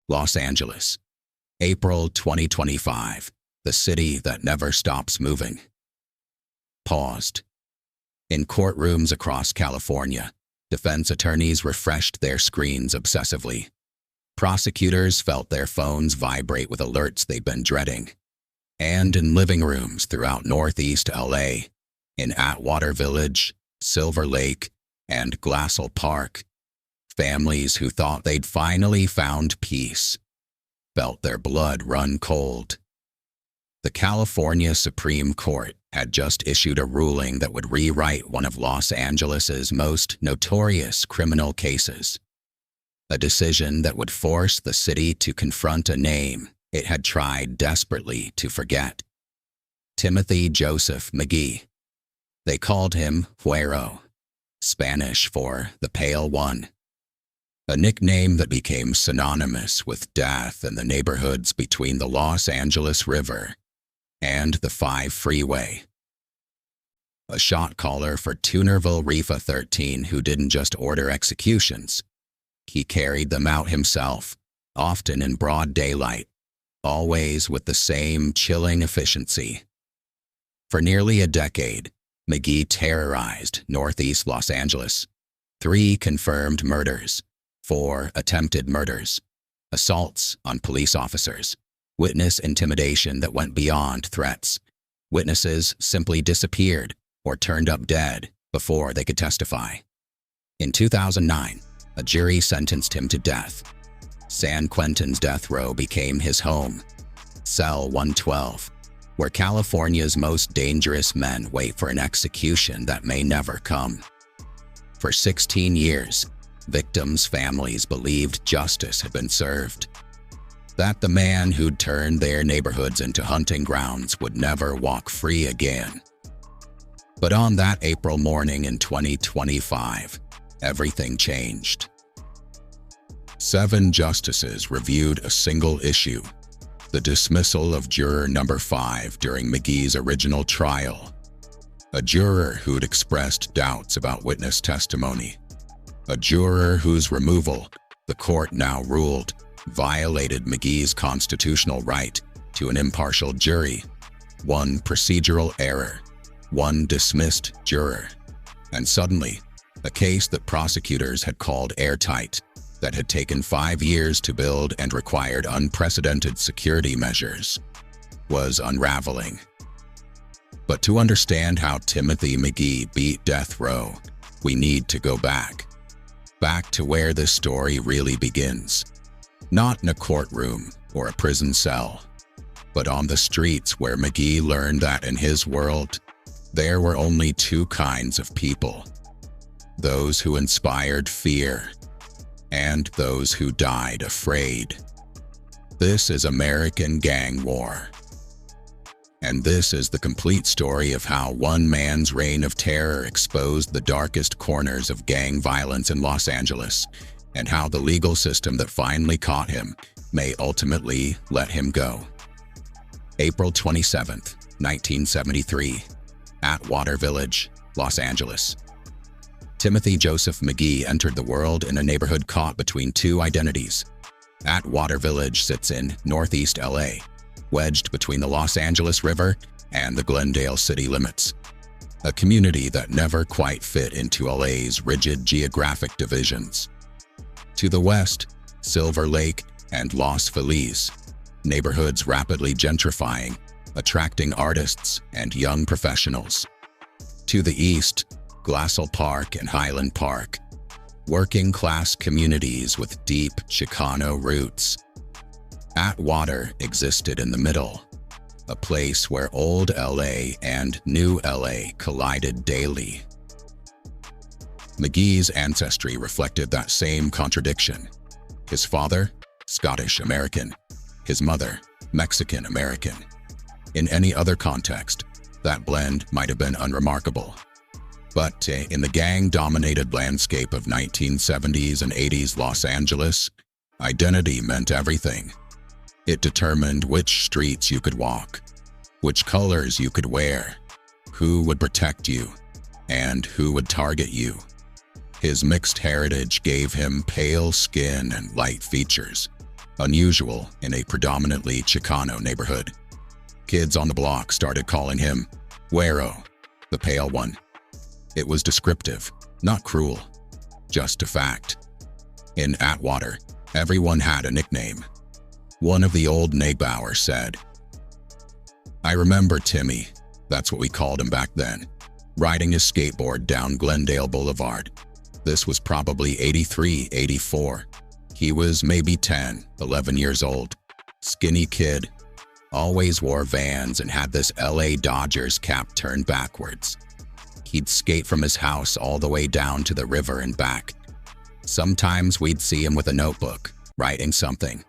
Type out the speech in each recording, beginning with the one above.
Los Angeles, April 2025, the city that never stops moving. Paused. In courtrooms across California, defense attorneys refreshed their screens obsessively. Prosecutors felt their phones vibrate with alerts they'd been dreading. And in living rooms throughout Northeast LA, in Atwater Village, Silver Lake, and Glassell Park, families who thought they'd finally found peace felt their blood run cold. The California Supreme Court had just issued a ruling that would rewrite one of Los Angeles's most notorious criminal cases. A decision that would force the city to confront a name it had tried desperately to forget. Timothy Joseph McGhee. They called him Güero, Spanish for the Pale One, a nickname that became synonymous with death in the neighborhoods between the Los Angeles River and the 5 freeway. A shot caller for Toonerville Reefa 13 who didn't just order executions. He carried them out himself, often in broad daylight, always with the same chilling efficiency. For nearly a decade, McGhee terrorized Northeast Los Angeles. 3 confirmed murders, 4 attempted murders, assaults on police officers, witness intimidation that went beyond threats. Witnesses simply disappeared or turned up dead before they could testify. In 2009, a jury sentenced him to death. San Quentin's death row became his home, Cell 112, where California's most dangerous men wait for an execution that may never come. For 16 years, victims' families believed justice had been served, that the man who'd turned their neighborhoods into hunting grounds would never walk free again. But on that April morning in 2025, everything changed. 7 justices reviewed a single issue, the dismissal of juror number 5 during McGhee's original trial. A juror who'd expressed doubts about witness testimony. A juror whose removal, the court now ruled, violated McGhee's constitutional right to an impartial jury. 1 procedural error, 1 dismissed juror. And suddenly, a case that prosecutors had called airtight, that had taken 5 years to build and required unprecedented security measures, was unraveling. But to understand how Timothy McGhee beat death row, we need to go back to where this story really begins. Not in a courtroom or a prison cell, but on the streets where McGhee learned that in his world, there were only 2 kinds of people: those who inspired fear and those who died afraid. This is American Gang War. And this is the complete story of how one man's reign of terror exposed the darkest corners of gang violence in Los Angeles, and how the legal system that finally caught him may ultimately let him go. April 27, 1973, Atwater Village, Los Angeles. Timothy Joseph McGhee entered the world in a neighborhood caught between 2 identities. Atwater Village sits in Northeast LA, wedged between the Los Angeles River and the Glendale city limits. A community that never quite fit into LA's rigid geographic divisions. To the west, Silver Lake and Los Feliz, neighborhoods rapidly gentrifying, attracting artists and young professionals. To the east, Glassell Park and Highland Park, working-class communities with deep Chicano roots. Atwater existed in the middle, a place where old LA and new LA collided daily. McGhee's ancestry reflected that same contradiction. His father, Scottish-American, his mother, Mexican-American. In any other context, that blend might have been unremarkable. But in the gang-dominated landscape of 1970s and 80s Los Angeles, identity meant everything. It determined which streets you could walk, which colors you could wear, who would protect you, and who would target you. His mixed heritage gave him pale skin and light features, unusual in a predominantly Chicano neighborhood. Kids on the block started calling him Güero, the pale one. It was descriptive, not cruel, just a fact. In Atwater, everyone had a nickname. One of the old Nagbauers said, "I remember Timmy," that's what we called him back then, riding his skateboard down Glendale Boulevard. This was probably 83, 84. He was maybe 10, 11 years old. Skinny kid. Always wore Vans and had this LA Dodgers cap turned backwards. He'd skate from his house all the way down to the river and back. Sometimes we'd see him with a notebook, writing something.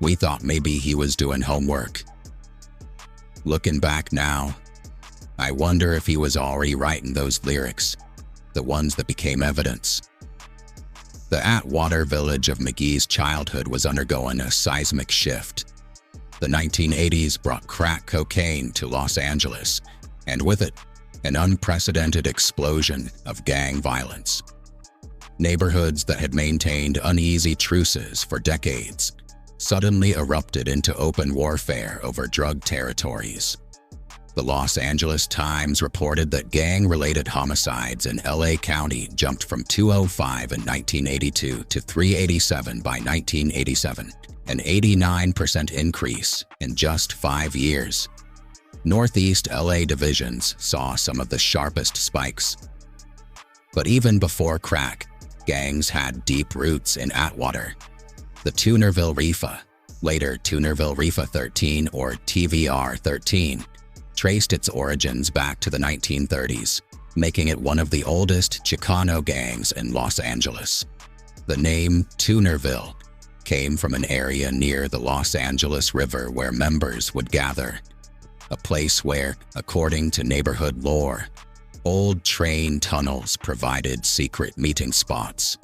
We thought maybe he was doing homework. Looking back now, I wonder if he was already writing those lyrics, the ones that became evidence. The Atwater Village of McGhee's childhood was undergoing a seismic shift. The 1980s brought crack cocaine to Los Angeles, and with it, an unprecedented explosion of gang violence. Neighborhoods that had maintained uneasy truces for decades suddenly erupted into open warfare over drug territories. The Los Angeles Times reported that gang-related homicides in LA County jumped from 205 in 1982 to 387 by 1987, an 89% increase in just 5 years. Northeast LA divisions saw some of the sharpest spikes. But even before crack, gangs had deep roots in Atwater. The Tunerville Rifa, later Tunerville Rifa 13 or TVR 13, traced its origins back to the 1930s, making it one of the oldest Chicano gangs in Los Angeles. The name Tunerville came from an area near the Los Angeles River where members would gather, a place where, according to neighborhood lore, old train tunnels provided secret meeting spots.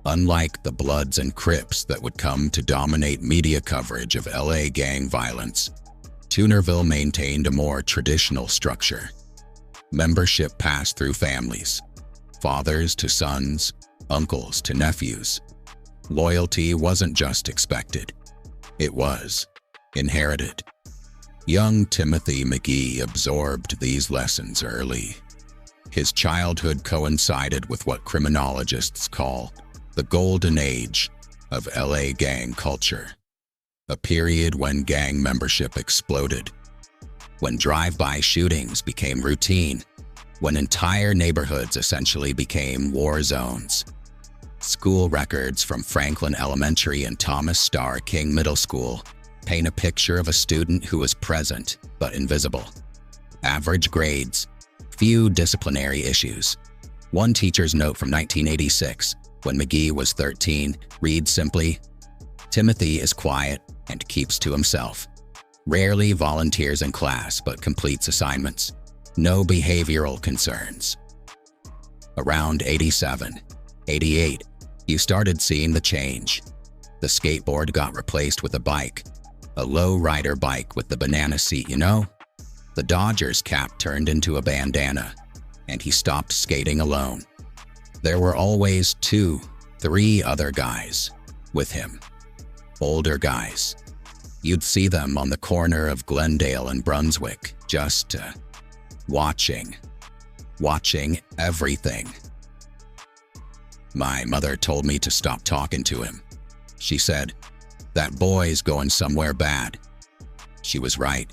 Unlike the Bloods and Crips that would come to dominate media coverage of LA gang violence, Tunerville maintained a more traditional structure. Membership passed through families, fathers to sons, uncles to nephews. Loyalty wasn't just expected, it was inherited. Young Timothy McGhee absorbed these lessons early. His childhood coincided with what criminologists call the golden age of LA gang culture, a period when gang membership exploded, when drive-by shootings became routine, when entire neighborhoods essentially became war zones. School records from Franklin Elementary and Thomas Starr King Middle School paint a picture of a student who was present but invisible. Average grades, few disciplinary issues. One teacher's note from 1986, when McGhee was 13, reads simply, "Timothy is quiet and keeps to himself. Rarely volunteers in class but completes assignments. No behavioral concerns." Around 87, 88, you started seeing the change. The skateboard got replaced with a bike, a low-rider bike with the banana seat, you know? The Dodgers cap turned into a bandana, and he stopped skating alone. There were always 2, 3 other guys with him. Older guys. You'd see them on the corner of Glendale and Brunswick, just watching everything. My mother told me to stop talking to him. She said, "That boy's going somewhere bad." She was right.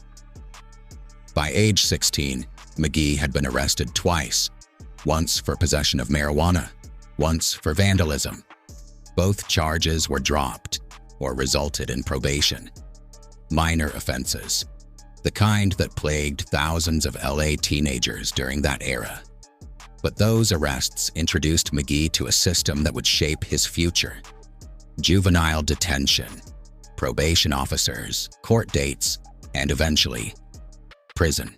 By age 16, McGhee had been arrested twice, once for possession of marijuana, once for vandalism. Both charges were dropped or resulted in probation. Minor offenses, the kind that plagued thousands of LA teenagers during that era. But those arrests introduced McGhee to a system that would shape his future. Juvenile detention, probation officers, court dates, and eventually, prison.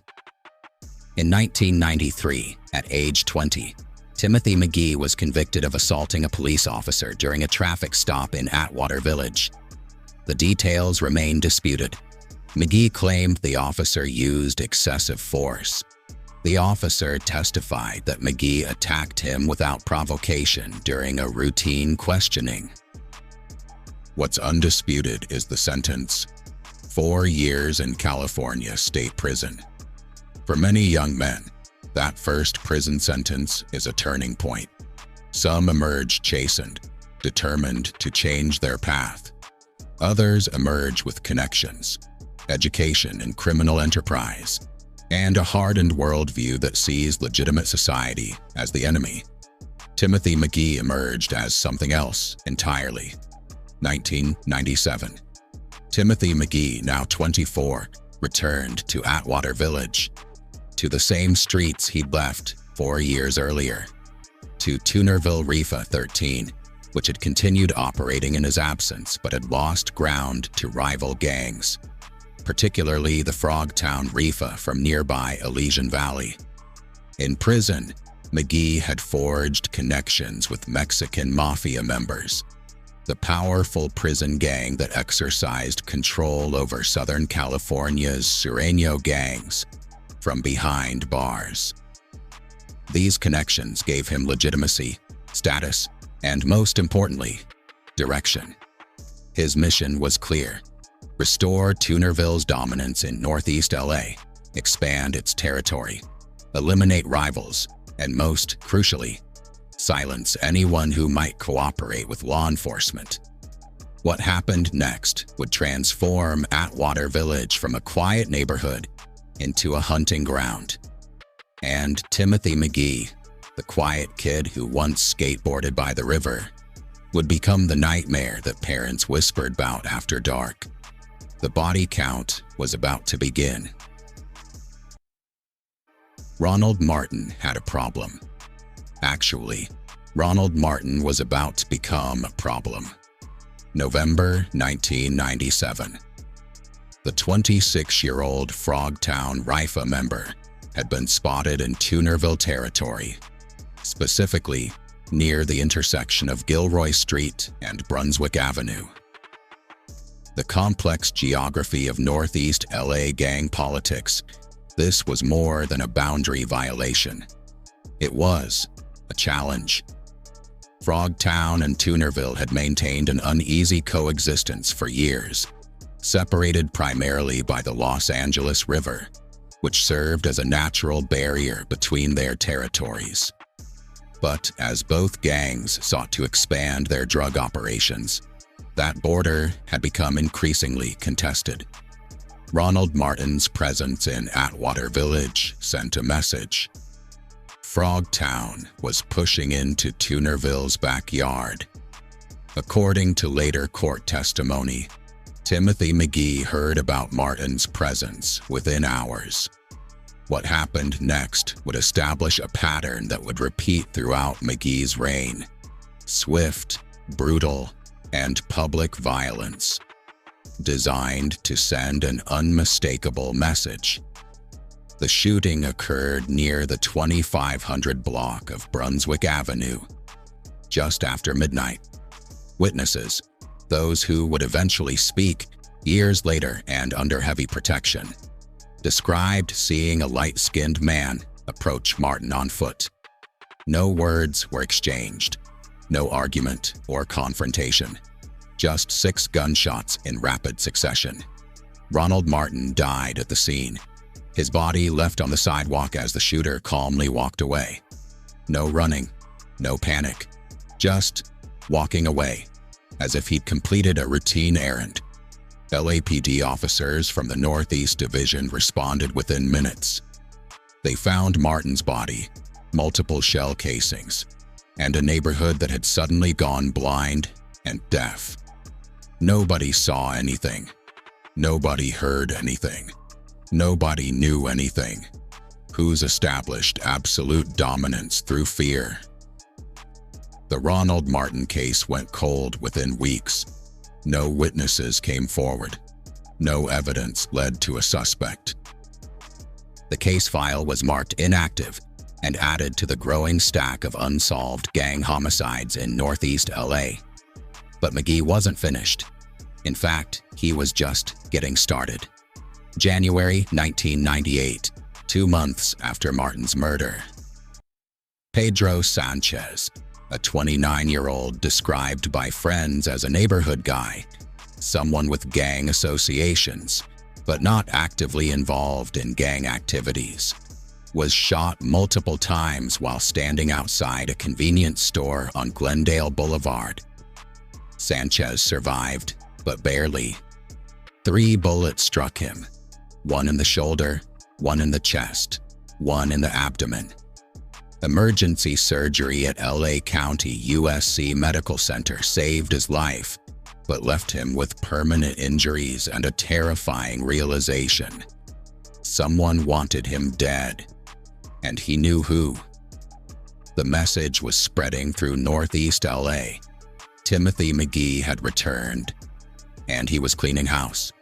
In 1993, at age 20, Timothy McGhee was convicted of assaulting a police officer during a traffic stop in Atwater Village. The details remain disputed. McGhee claimed the officer used excessive force. The officer testified that McGhee attacked him without provocation during a routine questioning. What's undisputed is the sentence: 4 years in California state prison. For many young men, that first prison sentence is a turning point. Some emerge chastened, determined to change their path. Others emerge with connections, education in criminal enterprise, and a hardened worldview that sees legitimate society as the enemy. Timothy McGhee emerged as something else entirely. 1997. Timothy McGhee, now 24, returned to Atwater Village, to the same streets he'd left 4 years earlier, to Toonerville Reefa 13, which had continued operating in his absence but had lost ground to rival gangs, particularly the Frogtown Reefa from nearby Elysian Valley. In prison, McGhee had forged connections with Mexican mafia members, the powerful prison gang that exercised control over Southern California's Sureño gangs from behind bars. These connections gave him legitimacy, status, and most importantly, direction. His mission was clear: restore Toonerville's dominance in Northeast LA, expand its territory, eliminate rivals, and most crucially, silence anyone who might cooperate with law enforcement. What happened next would transform Atwater Village from a quiet neighborhood into a hunting ground. And Timothy McGhee, the quiet kid who once skateboarded by the river, would become the nightmare that parents whispered about after dark. The body count was about to begin. Ronald Martin had a problem. Actually, Ronald Martin was about to become a problem. November 1997. The 26-year-old Frogtown Reefa member had been spotted in Toonerville territory, specifically near the intersection of Gilroy Street and Brunswick Avenue. The complex geography of Northeast LA gang politics, this was more than a boundary violation. It was a challenge. Frogtown and Toonerville had maintained an uneasy coexistence for years, separated primarily by the Los Angeles River, which served as a natural barrier between their territories. But as both gangs sought to expand their drug operations, that border had become increasingly contested. Ronald Martin's presence in Atwater Village sent a message. Frogtown was pushing into Toonerville's backyard. According to later court testimony, Timothy McGhee heard about Martin's presence within hours. What happened next would establish a pattern that would repeat throughout McGhee's reign: swift, brutal, and public violence, designed to send an unmistakable message. The shooting occurred near the 2500 block of Brunswick Avenue, just after midnight. Witnesses, those who would eventually speak years later and under heavy protection, described seeing a light-skinned man approach Martin on foot. No words were exchanged, no argument or confrontation, just 6 gunshots in rapid succession. Ronald Martin died at the scene, his body left on the sidewalk as the shooter calmly walked away. No running, no panic, just walking away, as if he'd completed a routine errand. LAPD officers from the Northeast Division responded within minutes. They found Martin's body, multiple shell casings, and a neighborhood that had suddenly gone blind and deaf. Nobody saw anything. Nobody heard anything. Nobody knew anything. Who's established absolute dominance through fear? The Ronald Martin case went cold within weeks. No witnesses came forward. No evidence led to a suspect. The case file was marked inactive and added to the growing stack of unsolved gang homicides in Northeast LA. But McGhee wasn't finished. In fact, he was just getting started. January 1998, 2 months after Martin's murder. Pedro Sanchez, a 29-year-old described by friends as a neighborhood guy, someone with gang associations, but not actively involved in gang activities, was shot multiple times while standing outside a convenience store on Glendale Boulevard. Sanchez survived, but barely. 3 bullets struck him, 1 in the shoulder, 1 in the chest, 1 in the abdomen. Emergency surgery at LA County USC Medical Center saved his life, but left him with permanent injuries and a terrifying realization. Someone wanted him dead, and he knew who. The message was spreading through Northeast LA. Timothy McGhee had returned, and he was cleaning house.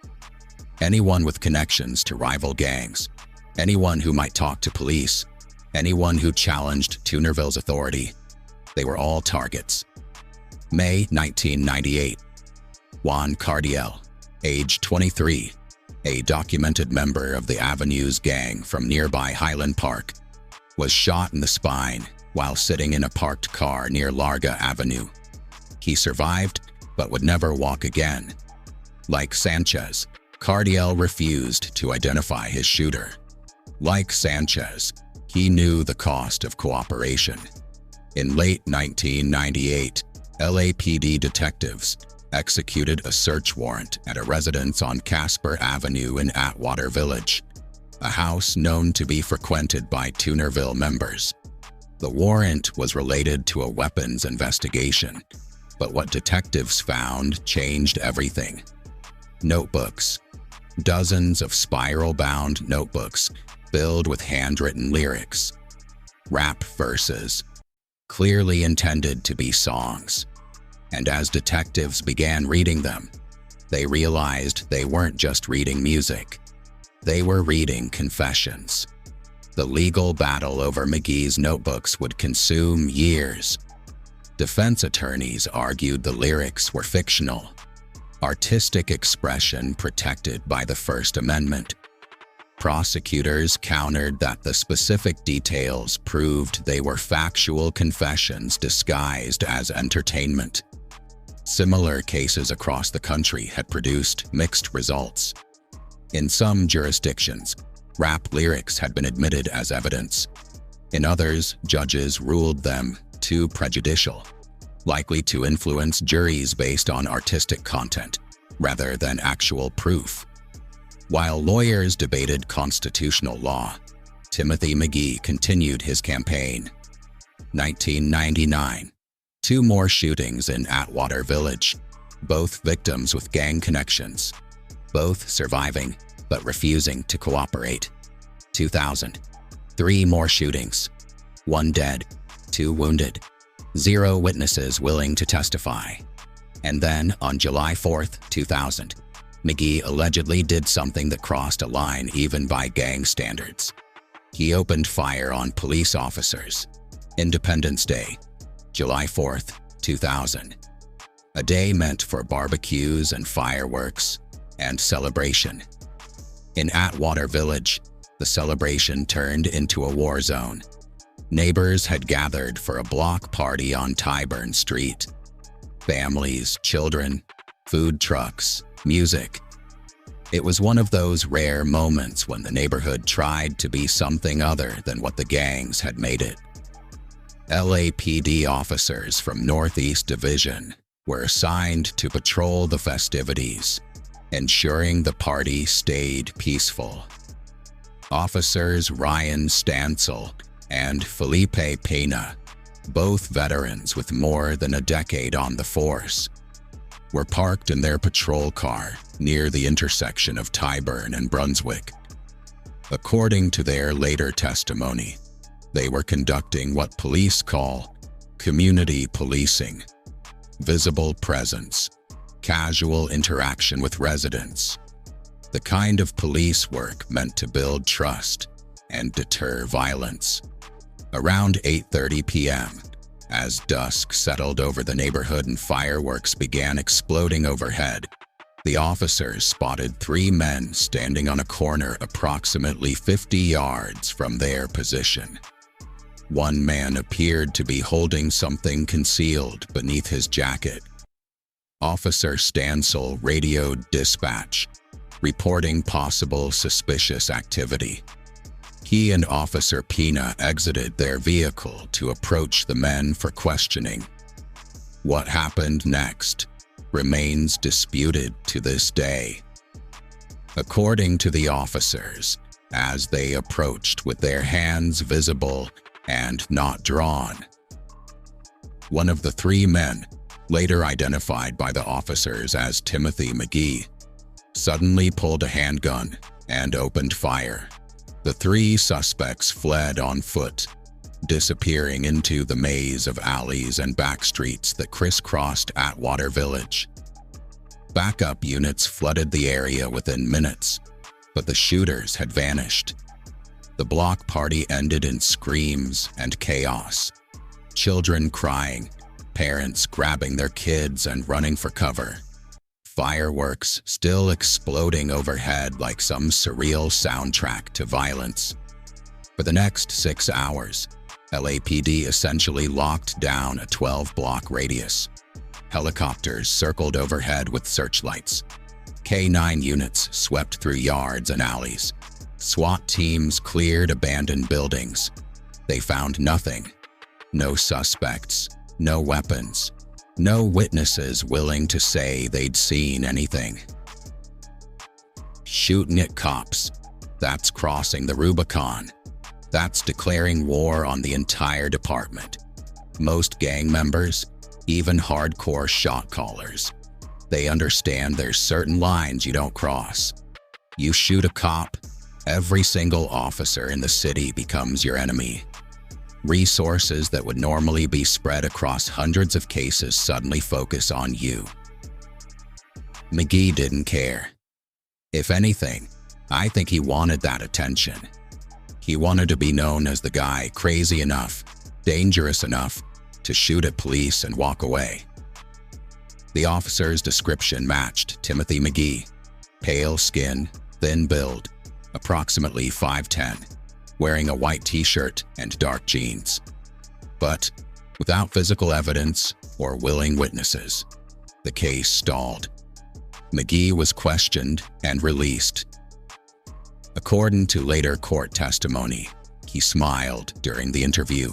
Anyone with connections to rival gangs, anyone who might talk to police, anyone who challenged Toonerville's authority, they were all targets. May 1998. Juan Cardiel, age 23, a documented member of the Avenues gang from nearby Highland Park, was shot in the spine while sitting in a parked car near Larga Avenue. He survived, but would never walk again. Like Sanchez, Cardiel refused to identify his shooter. Like Sanchez, he knew the cost of cooperation. In late 1998, LAPD detectives executed a search warrant at a residence on Casper Avenue in Atwater Village, a house known to be frequented by Toonerville members. The warrant was related to a weapons investigation, but what detectives found changed everything. Notebooks. Dozens of spiral-bound notebooks filled with handwritten lyrics. Rap verses, clearly intended to be songs. And as detectives began reading them, they realized they weren't just reading music. They were reading confessions. The legal battle over McGhee's notebooks would consume years. Defense attorneys argued the lyrics were fictional, artistic expression protected by the First Amendment. Prosecutors countered that the specific details proved they were factual confessions disguised as entertainment. Similar cases across the country had produced mixed results. In some jurisdictions, rap lyrics had been admitted as evidence. In others, judges ruled them too prejudicial, likely to influence juries based on artistic content rather than actual proof. While lawyers debated constitutional law, Timothy McGhee continued his campaign. 1999. 2 more shootings in Atwater Village, both victims with gang connections, both surviving but refusing to cooperate. 2000. 3 more shootings, 1 dead, 2 wounded, 0 witnesses willing to testify. And then, on July 4th, 2000, McGhee allegedly did something that crossed a line even by gang standards. He opened fire on police officers. Independence Day, July 4th, 2000. A day meant for barbecues and fireworks and celebration. In Atwater Village, the celebration turned into a war zone. Neighbors had gathered for a block party on Tyburn Street. Families, children, food trucks, music. It was one of those rare moments when the neighborhood tried to be something other than what the gangs had made it. LAPD officers from Northeast Division were assigned to patrol the festivities, ensuring the party stayed peaceful. Officers Ryan Stansel and Felipe Pena, both veterans with more than a decade on the force, were parked in their patrol car near the intersection of Tyburn and Brunswick. According to their later testimony, they were conducting what police call community policing, visible presence, casual interaction with residents, the kind of police work meant to build trust and deter violence. Around 8:30 p.m., as dusk settled over the neighborhood and fireworks began exploding overhead, the officers spotted 3 men standing on a corner approximately 50 yards from their position. One man appeared to be holding something concealed beneath his jacket. Officer Stansel radioed dispatch, reporting possible suspicious activity. He and Officer Pina exited their vehicle to approach the men for questioning. What happened next remains disputed to this day. According to the officers, as they approached with their hands visible and not drawn, one of the three men, later identified by the officers as Timothy McGhee, suddenly pulled a handgun and opened fire. The three suspects fled on foot, disappearing into the maze of alleys and back streets that crisscrossed Atwater Village. Backup units flooded the area within minutes, but the shooters had vanished. The block party ended in screams and chaos. Children crying, parents grabbing their kids and running for cover. Fireworks still exploding overhead like some surreal soundtrack to violence. For the next 6 hours, LAPD essentially locked down a 12-block radius. Helicopters circled overhead with searchlights. K-9 units swept through yards and alleys. SWAT teams cleared abandoned buildings. They found nothing. No suspects, no weapons, no witnesses willing to say they'd seen anything. Shooting at cops, that's crossing the Rubicon. That's declaring war on the entire department. Most gang members, even hardcore shot callers, they understand there's certain lines you don't cross. You shoot a cop, every single officer in the city becomes your enemy. Resources that would normally be spread across hundreds of cases suddenly focus on you. McGhee didn't care. If anything, I think he wanted that attention. He wanted to be known as the guy crazy enough, dangerous enough to shoot at police and walk away. The officer's description matched Timothy McGhee. Pale skin, thin build, approximately 5'10", wearing a white t-shirt and dark jeans. But without physical evidence or willing witnesses, the case stalled. McGhee was questioned and released. According to later court testimony, he smiled during the interview.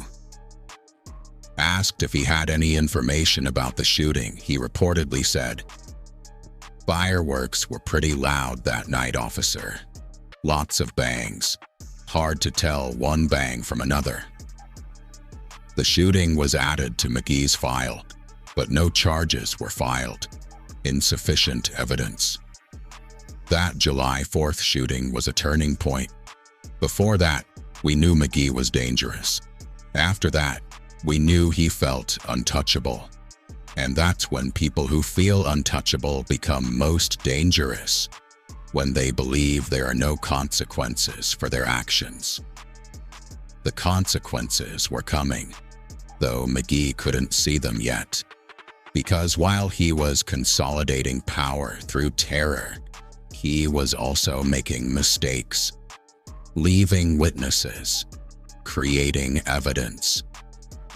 Asked if he had any information about the shooting, he reportedly said, "Fireworks were pretty loud that night, officer. Lots of bangs. Hard to tell one bang from another." The shooting was added to McGhee's file, but no charges were filed. Insufficient evidence. That July 4th shooting was a turning point. Before that, we knew McGhee was dangerous. After that, we knew he felt untouchable. And that's when people who feel untouchable become most dangerous, when they believe there are no consequences for their actions. The consequences were coming, though McGhee couldn't see them yet, because while he was consolidating power through terror, he was also making mistakes, leaving witnesses, creating evidence,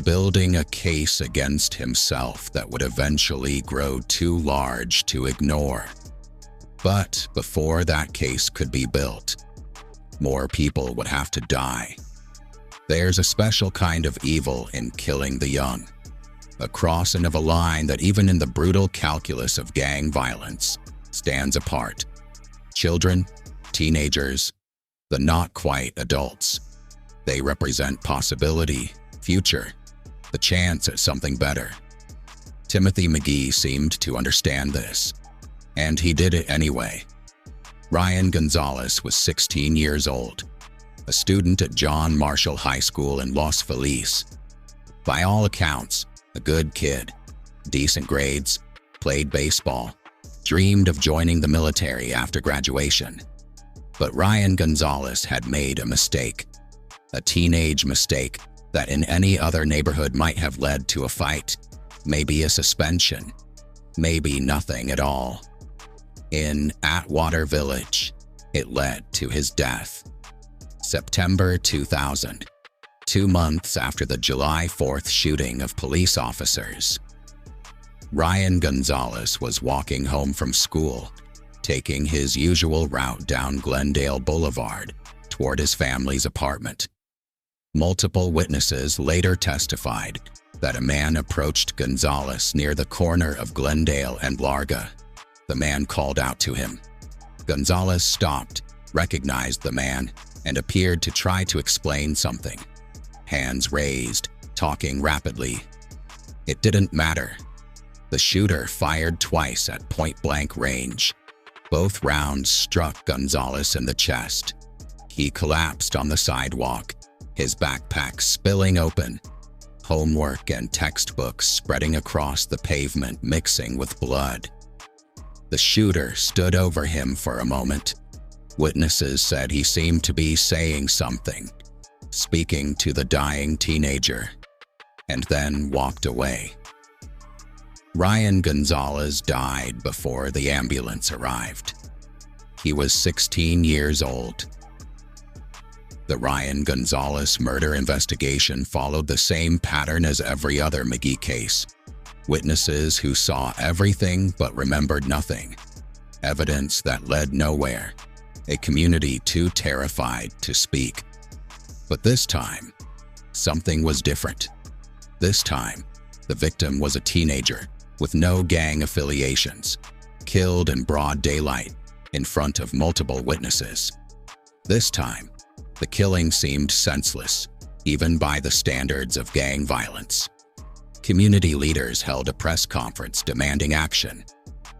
building a case against himself that would eventually grow too large to ignore. But before that case could be built, more people would have to die. There's a special kind of evil in killing the young, a crossing of a line that even in the brutal calculus of gang violence stands apart. Children, teenagers, the not quite adults. They represent possibility, future, the chance at something better. Timothy McGhee seemed to understand this, and he did it anyway. Ryan Gonzalez was 16 years old, a student at John Marshall High School in Los Feliz. By all accounts, a good kid, decent grades, played baseball, dreamed of joining the military after graduation. But Ryan Gonzalez had made a mistake, a teenage mistake that in any other neighborhood might have led to a fight, maybe a suspension, maybe nothing at all. In Atwater Village, it led to his death. September 2000. 2 months after the July 4th shooting of police officers. Ryan Gonzalez was walking home from school, taking his usual route down Glendale Boulevard toward his family's apartment. Multiple witnesses later testified that a man approached Gonzalez near the corner of Glendale and Larga. The man called out to him. Gonzalez stopped, recognized the man, and appeared to try to explain something. Hands raised, talking rapidly. It didn't matter. The shooter fired twice at point-blank range. Both rounds struck Gonzalez in the chest. He collapsed on the sidewalk, his backpack spilling open, homework and textbooks spreading across the pavement mixing with blood. The shooter stood over him for a moment. Witnesses said he seemed to be saying something, speaking to the dying teenager, and then walked away. Ryan Gonzalez died before the ambulance arrived. He was 16 years old. The Ryan Gonzalez murder investigation followed the same pattern as every other MCGHEE case. Witnesses who saw everything but remembered nothing. Evidence that led nowhere. A community too terrified to speak. But this time, something was different. This time, the victim was a teenager with no gang affiliations, killed in broad daylight in front of multiple witnesses. This time, the killing seemed senseless, even by the standards of gang violence. Community leaders held a press conference demanding action.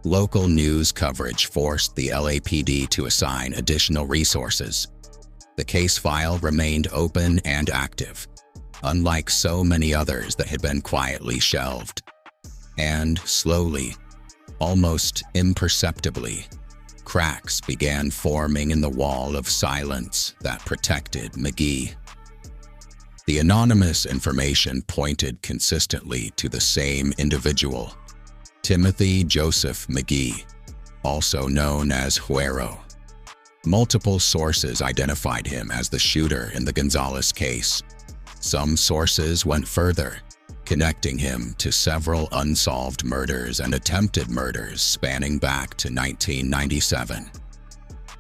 Local news coverage forced the LAPD to assign additional resources. The case file remained open and active, unlike so many others that had been quietly shelved. And slowly, almost imperceptibly, cracks began forming in the wall of silence that protected MCGHEE. The anonymous information pointed consistently to the same individual, Timothy Joseph McGee, also known as Huero. Multiple sources identified him as the shooter in the Gonzalez case. Some sources went further, connecting him to several unsolved murders and attempted murders spanning back to 1997.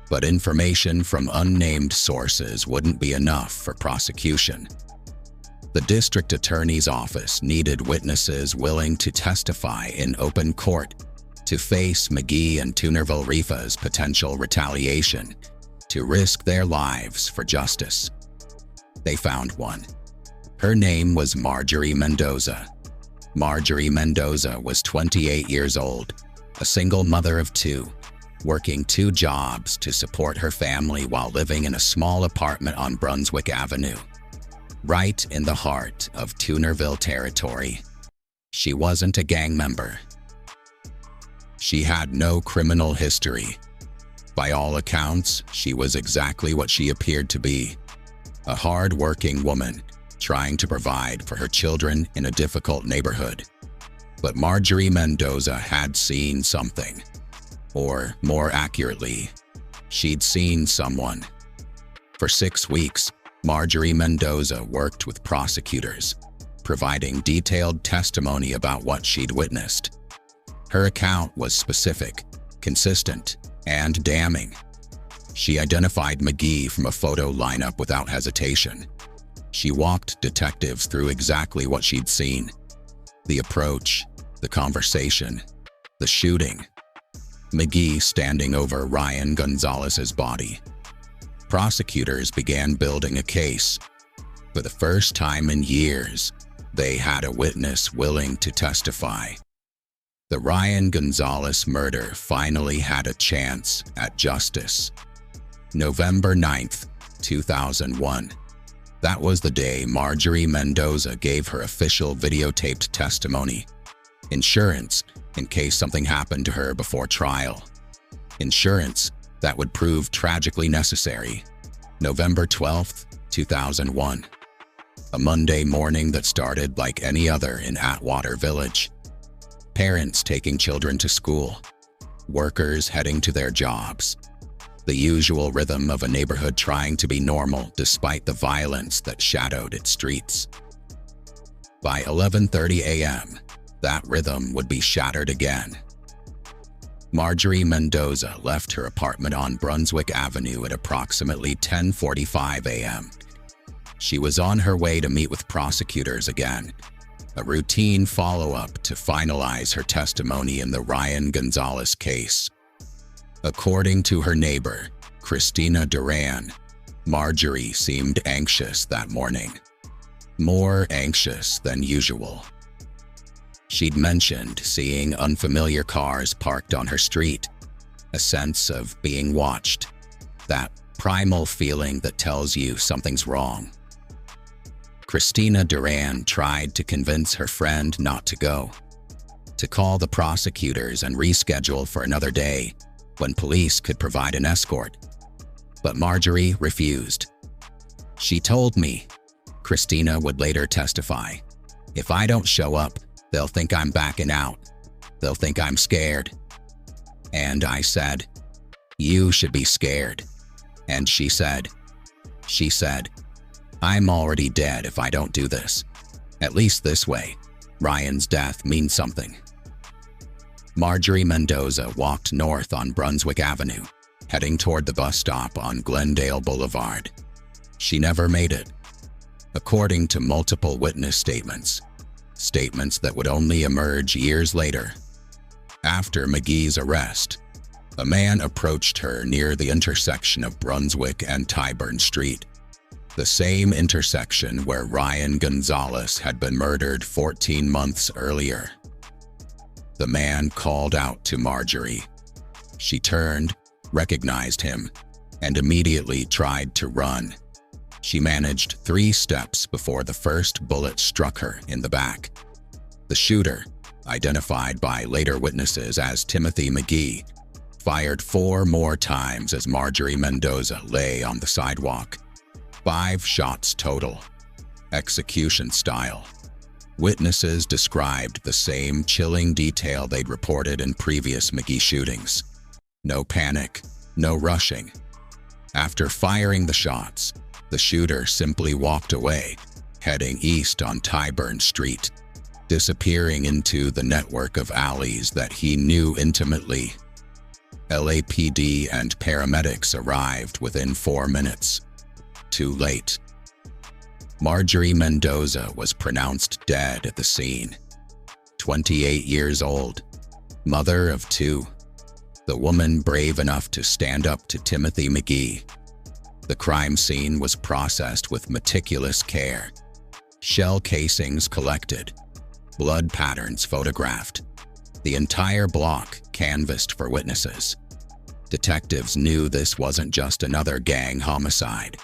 But information from unnamed sources wouldn't be enough for prosecution. The district attorney's office needed witnesses willing to testify in open court to face McGee and Toonerville-Rifa's potential retaliation, to risk their lives for justice. They found one. Her name was Marjorie Mendoza. Marjorie Mendoza was 28 years old, a single mother of 2, working 2 jobs to support her family while living in a small apartment on Brunswick Avenue, right in the heart of Toonerville territory. She wasn't a gang member. She had no criminal history. By all accounts, she was exactly what she appeared to be, a hard-working woman trying to provide for her children in a difficult neighborhood. But Marjorie Mendoza had seen something. Or, more accurately, she'd seen someone. For 6 weeks, Marjorie Mendoza worked with prosecutors, providing detailed testimony about what she'd witnessed. Her account was specific, consistent, and damning. She identified McGee from a photo lineup without hesitation. She walked detectives through exactly what she'd seen. The approach, the conversation, the shooting. McGee standing over Ryan Gonzalez's body. Prosecutors began building a case. For the first time in years, they had a witness willing to testify. The Ryan Gonzalez murder finally had a chance at justice. November 9th, 2001. That was the day Marjorie Mendoza gave her official videotaped testimony. Insurance, in case something happened to her before trial. Insurance that would prove tragically necessary. November 12th, 2001. A Monday morning that started like any other in Atwater Village. Parents taking children to school. Workers heading to their jobs. the usual rhythm of a neighborhood trying to be normal despite the violence that shadowed its streets. By 11:30 a.m., that rhythm would be shattered again. Marjorie Mendoza left her apartment on Brunswick Avenue at approximately 10:45 a.m. She was on her way to meet with prosecutors again, a routine follow-up to finalize her testimony in the Ryan Gonzalez case. According to her neighbor, Christina Duran, Marjorie seemed anxious that morning, more anxious than usual. She'd mentioned seeing unfamiliar cars parked on her street, a sense of being watched, that primal feeling that tells you something's wrong. Christina Duran tried to convince her friend not to go, to call the prosecutors and reschedule for another day when police could provide an escort. But Marjorie refused. She told me, Christina would later testify, "If I don't show up, they'll think I'm backing out. They'll think I'm scared." And I said, "You should be scared." And she said, "I'm already dead if I don't do this. At least this way, Ryan's death means something." Marjorie Mendoza walked north on Brunswick Avenue, heading toward the bus stop on Glendale Boulevard. She never made it. According to multiple witness statements that would only emerge years later. After McGhee's arrest, a man approached her near the intersection of Brunswick and Tyburn Street, the same intersection where Ryan Gonzalez had been murdered 14 months earlier. The man called out to Marjorie. She turned, recognized him, and immediately tried to run. She managed 3 steps before the first bullet struck her in the back. The shooter, identified by later witnesses as Timothy McGhee, fired 4 more times as Marjorie Mendoza lay on the sidewalk. 5 shots total, execution style. Witnesses described the same chilling detail they'd reported in previous McGhee shootings. No panic, no rushing. After firing the shots, the shooter simply walked away, heading east on Tyburn Street, disappearing into the network of alleys that he knew intimately. LAPD and paramedics arrived within 4 minutes. Too late. Marjorie Mendoza was pronounced dead at the scene. 28 years old, mother of 2, the woman brave enough to stand up to Timothy McGhee. The crime scene was processed with meticulous care. Shell casings collected, blood patterns photographed. The entire block canvassed for witnesses. Detectives knew this wasn't just another gang homicide.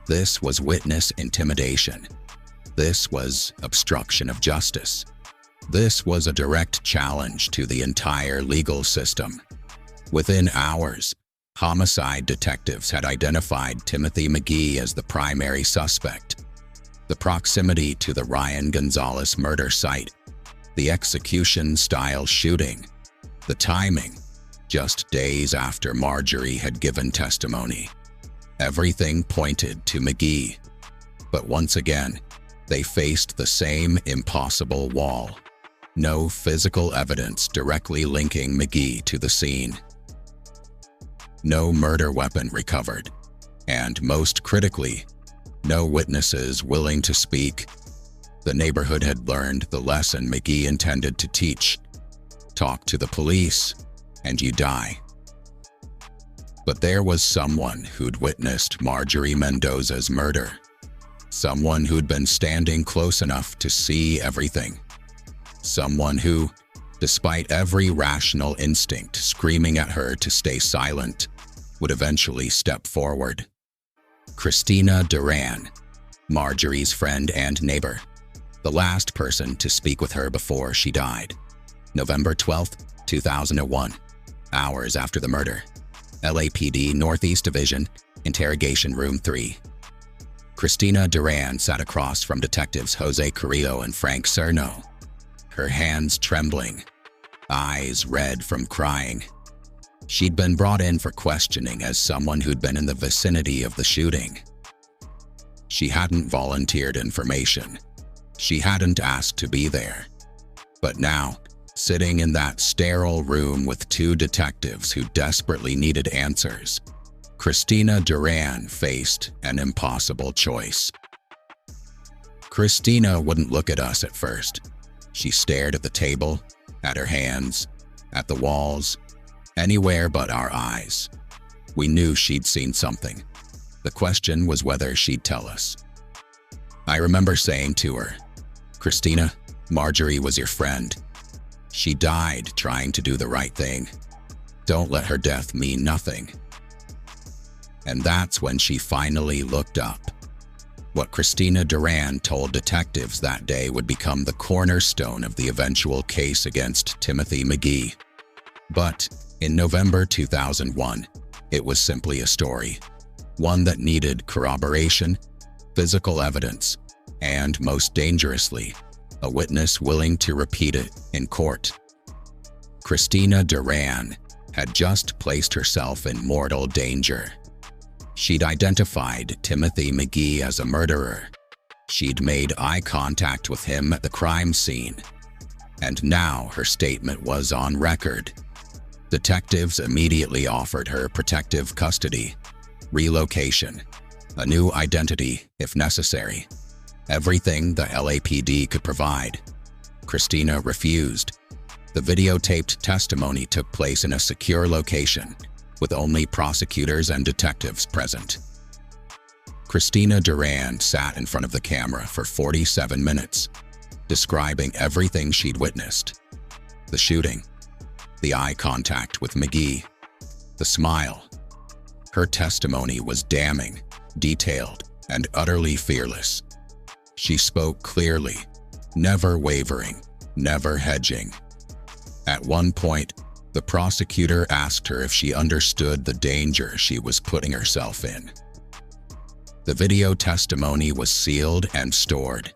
This was witness intimidation. This was obstruction of justice. This was a direct challenge to the entire legal system. Within hours, homicide detectives had identified Timothy McGhee as the primary suspect. The proximity to the Ryan Gonzalez murder site, the execution-style shooting, the timing, just days after Marjorie had given testimony. Everything pointed to McGhee. But once again, they faced the same impossible wall. No physical evidence directly linking McGhee to the scene. No murder weapon recovered. And most critically, no witnesses willing to speak. The neighborhood had learned the lesson McGhee intended to teach. Talk to the police, and you die. But there was someone who'd witnessed Marjorie Mendoza's murder. Someone who'd been standing close enough to see everything. Someone who, despite every rational instinct screaming at her to stay silent, would eventually step forward. Christina Duran, Marjorie's friend and neighbor, the last person to speak with her before she died. November 12, 2001, hours after the murder. LAPD Northeast Division, Interrogation Room 3. Christina Duran sat across from Detectives Jose Carrillo and Frank Cerno, her hands trembling, eyes red from crying. She'd been brought in for questioning as someone who'd been in the vicinity of the shooting. She hadn't volunteered information. She hadn't asked to be there. But now, sitting in that sterile room with two detectives who desperately needed answers, Christina Duran faced an impossible choice. Christina wouldn't look at us at first. She stared at the table, at her hands, at the walls, anywhere but our eyes. We knew she'd seen something. The question was whether she'd tell us. I remember saying to her, "Christina, Marjorie was your friend. She died trying to do the right thing. Don't let her death mean nothing." And that's when she finally looked up. What Christina Duran told detectives that day would become the cornerstone of the eventual case against Timothy McGhee. But in November 2001, it was simply a story, one that needed corroboration, physical evidence, and, most dangerously, a witness willing to repeat it in court. Christina Duran had just placed herself in mortal danger. She'd identified Timothy McGhee as a murderer. She'd made eye contact with him at the crime scene. And now her statement was on record. Detectives immediately offered her protective custody, relocation, a new identity if necessary, everything the LAPD could provide. Christina refused. The videotaped testimony took place in a secure location, with only prosecutors and detectives present. Christina Duran sat in front of the camera for 47 minutes, describing everything she'd witnessed. The shooting, the eye contact with McGhee, the smile. Her testimony was damning, detailed, and utterly fearless. She spoke clearly, never wavering, never hedging. At one point, the prosecutor asked her if she understood the danger she was putting herself in. The video testimony was sealed and stored.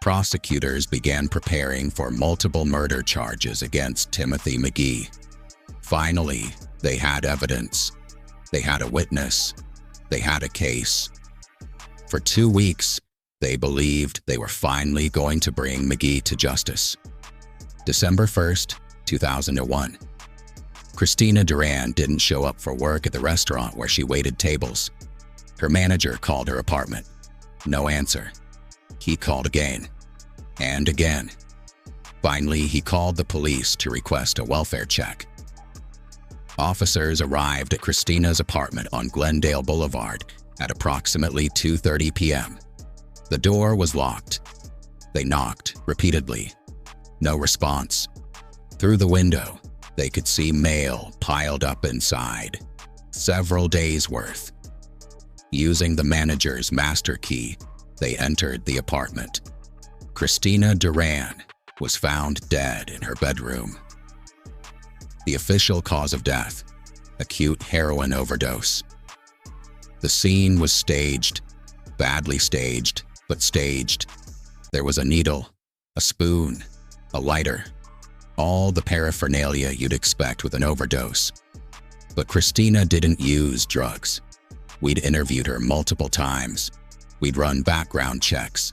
Prosecutors began preparing for multiple murder charges against Timothy McGhee. Finally, they had evidence. They had a witness. They had a case. For 2 weeks, they believed they were finally going to bring McGhee to justice. December 1st, 2001. Christina Duran didn't show up for work at the restaurant where she waited tables. Her manager called her apartment. No answer. He called again and again. Finally, he called the police to request a welfare check. Officers arrived at Christina's apartment on Glendale Boulevard at approximately 2:30 p.m. The door was locked. They knocked repeatedly. No response. Through the window, they could see mail piled up inside, several days' worth. Using the manager's master key, they entered the apartment. Christina Duran was found dead in her bedroom. The official cause of death, acute heroin overdose. The scene was staged, badly staged, but staged. There was a needle, a spoon, a lighter, all the paraphernalia you'd expect with an overdose. But Christina didn't use drugs. We'd interviewed her multiple times. We'd run background checks.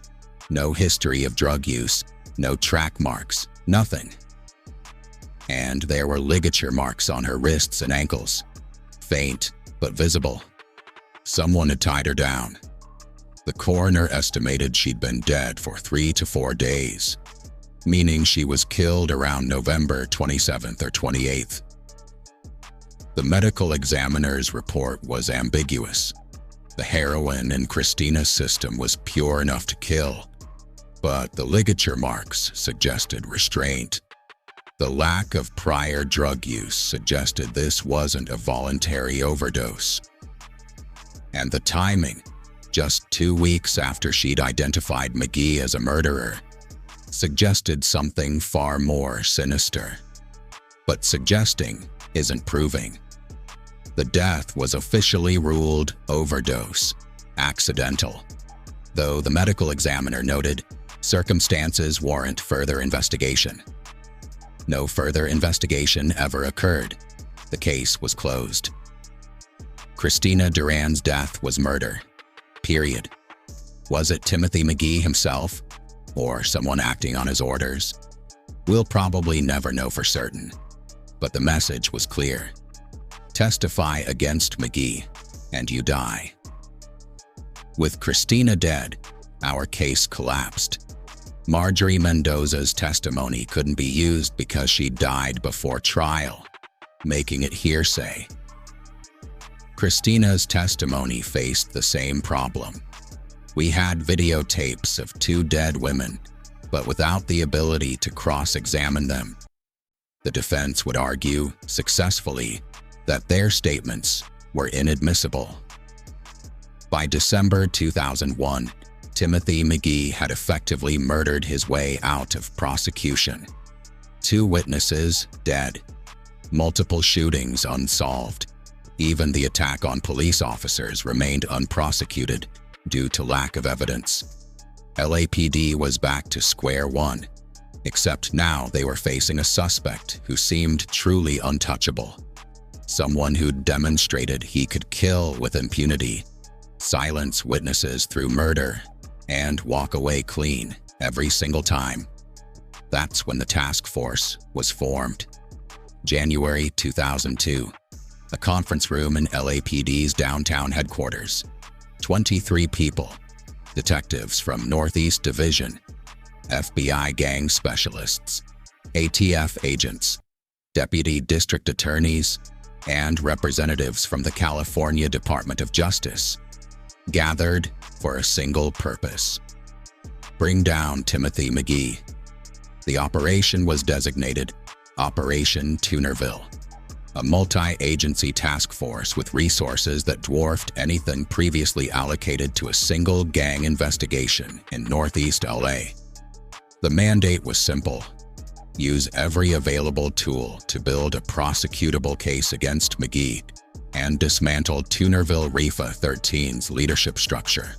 No history of drug use, no track marks, nothing. And there were ligature marks on her wrists and ankles, faint but visible. Someone had tied her down. The coroner estimated she'd been dead for 3 to 4 days, meaning she was killed around November 27th or 28th. The medical examiner's report was ambiguous. The heroin in Christina's system was pure enough to kill, but the ligature marks suggested restraint. The lack of prior drug use suggested this wasn't a voluntary overdose. And the timing, just 2 weeks after she'd identified McGhee as a murderer, suggested something far more sinister. But suggesting isn't proving. The death was officially ruled overdose, accidental, though the medical examiner noted circumstances warrant further investigation. No further investigation ever occurred. The case was closed. Christina Duran's death was murder. Period. Was it Timothy McGhee himself, or someone acting on his orders? We'll probably never know for certain, but the message was clear. Testify against McGhee, and you die. With Christina dead, our case collapsed. Marjorie Mendoza's testimony couldn't be used because she died before trial, making it hearsay. Christina's testimony faced the same problem. We had videotapes of 2 dead women, but without the ability to cross-examine them. The defense would argue, successfully, that their statements were inadmissible. By December 2001, Timothy McGhee had effectively murdered his way out of prosecution. 2 witnesses dead, multiple shootings unsolved. Even the attack on police officers remained unprosecuted due to lack of evidence. LAPD was back to square one, except now they were facing a suspect who seemed truly untouchable. Someone who demonstrated he could kill with impunity, silence witnesses through murder, and walk away clean every single time. That's when the task force was formed. January 2002, a conference room in LAPD's downtown headquarters. 23 people, detectives from Northeast Division, FBI gang specialists, ATF agents, deputy district attorneys, and representatives from the California Department of Justice, gathered for a single purpose: bring down Timothy McGhee. The operation was designated Operation Tunerville, a multi-agency task force with resources that dwarfed anything previously allocated to a single gang investigation in Northeast LA. The mandate was simple: use every available tool to build a prosecutable case against McGhee and dismantle Tunerville REFA 13's leadership structure.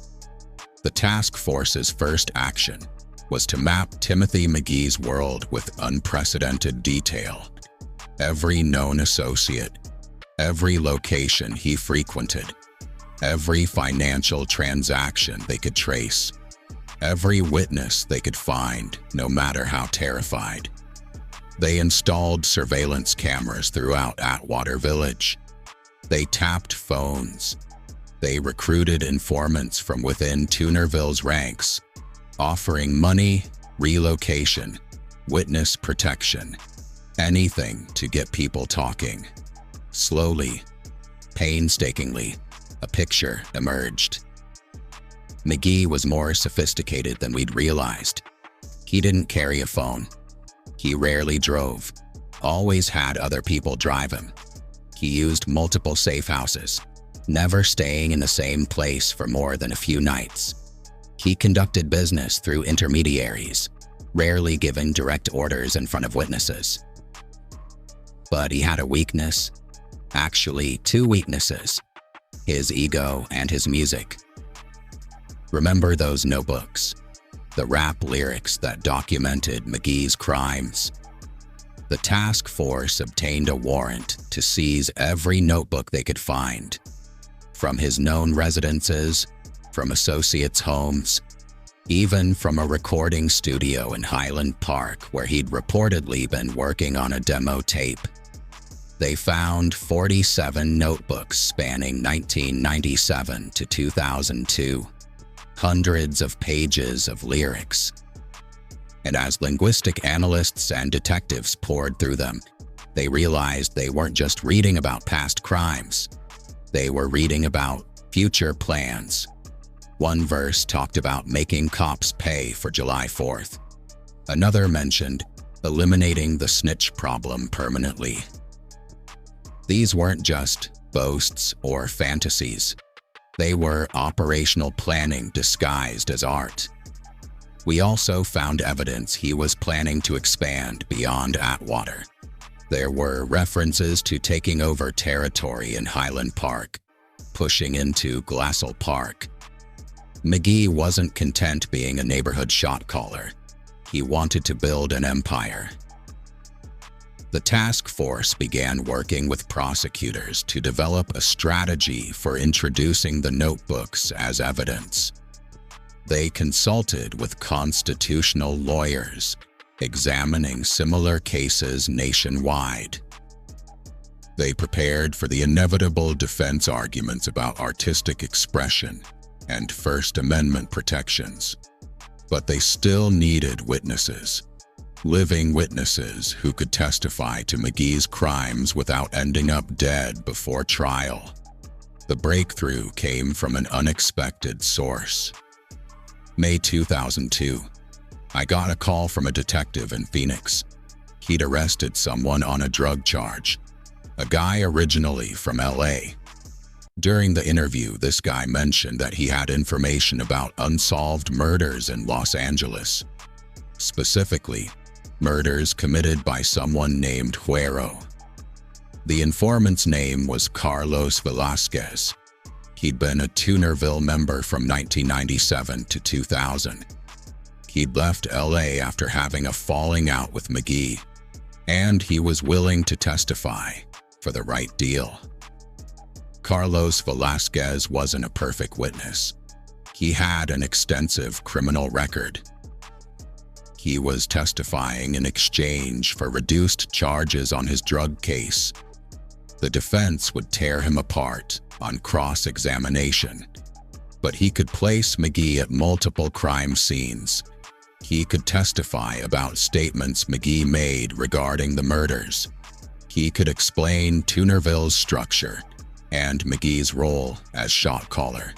The task force's first action was to map Timothy McGhee's world with unprecedented detail. Every known associate, every location he frequented, every financial transaction they could trace, every witness they could find, no matter how terrified. They installed surveillance cameras throughout Atwater Village. They tapped phones. They recruited informants from within Tunerville's ranks, offering money, relocation, witness protection, anything to get people talking. Slowly, painstakingly, a picture emerged. McGhee was more sophisticated than we'd realized. He didn't carry a phone. He rarely drove, always had other people drive him. He used multiple safe houses, never staying in the same place for more than a few nights. He conducted business through intermediaries, rarely giving direct orders in front of witnesses. But he had a weakness, actually 2 weaknesses: his ego and his music. Remember those notebooks, the rap lyrics that documented McGhee's crimes? The task force obtained a warrant to seize every notebook they could find, from his known residences, from associates' homes, even from a recording studio in Highland Park where he'd reportedly been working on a demo tape. They found 47 notebooks spanning 1997 to 2002, hundreds of pages of lyrics. And as linguistic analysts and detectives poured through them, they realized they weren't just reading about past crimes. They were reading about future plans. One verse talked about making cops pay for July 4th. Another mentioned eliminating the snitch problem permanently. These weren't just boasts or fantasies. They were operational planning disguised as art. We also found evidence he was planning to expand beyond Atwater. There were references to taking over territory in Highland Park, pushing into Glassell Park. McGhee wasn't content being a neighborhood shot caller. He wanted to build an empire. The task force began working with prosecutors to develop a strategy for introducing the notebooks as evidence. They consulted with constitutional lawyers, examining similar cases nationwide. They prepared for the inevitable defense arguments about artistic expression and First Amendment protections. But they still needed witnesses, living witnesses who could testify to McGhee's crimes without ending up dead before trial. The breakthrough came from an unexpected source. May 2002, I got a call from a detective in Phoenix. He'd arrested someone on a drug charge, a guy originally from LA. During the interview, this guy mentioned that he had information about unsolved murders in Los Angeles. Specifically, murders committed by someone named Huero. The informant's name was Carlos Velasquez. He'd been a Tunerville member from 1997 to 2000. He'd left LA after having a falling out with McGhee, and he was willing to testify for the right deal. Carlos Velasquez wasn't a perfect witness. He had an extensive criminal record. He was testifying in exchange for reduced charges on his drug case. The defense would tear him apart on cross-examination, but he could place McGhee at multiple crime scenes. He could testify about statements McGhee made regarding the murders. He could explain Tunerville's structure and McGhee's role as shot caller.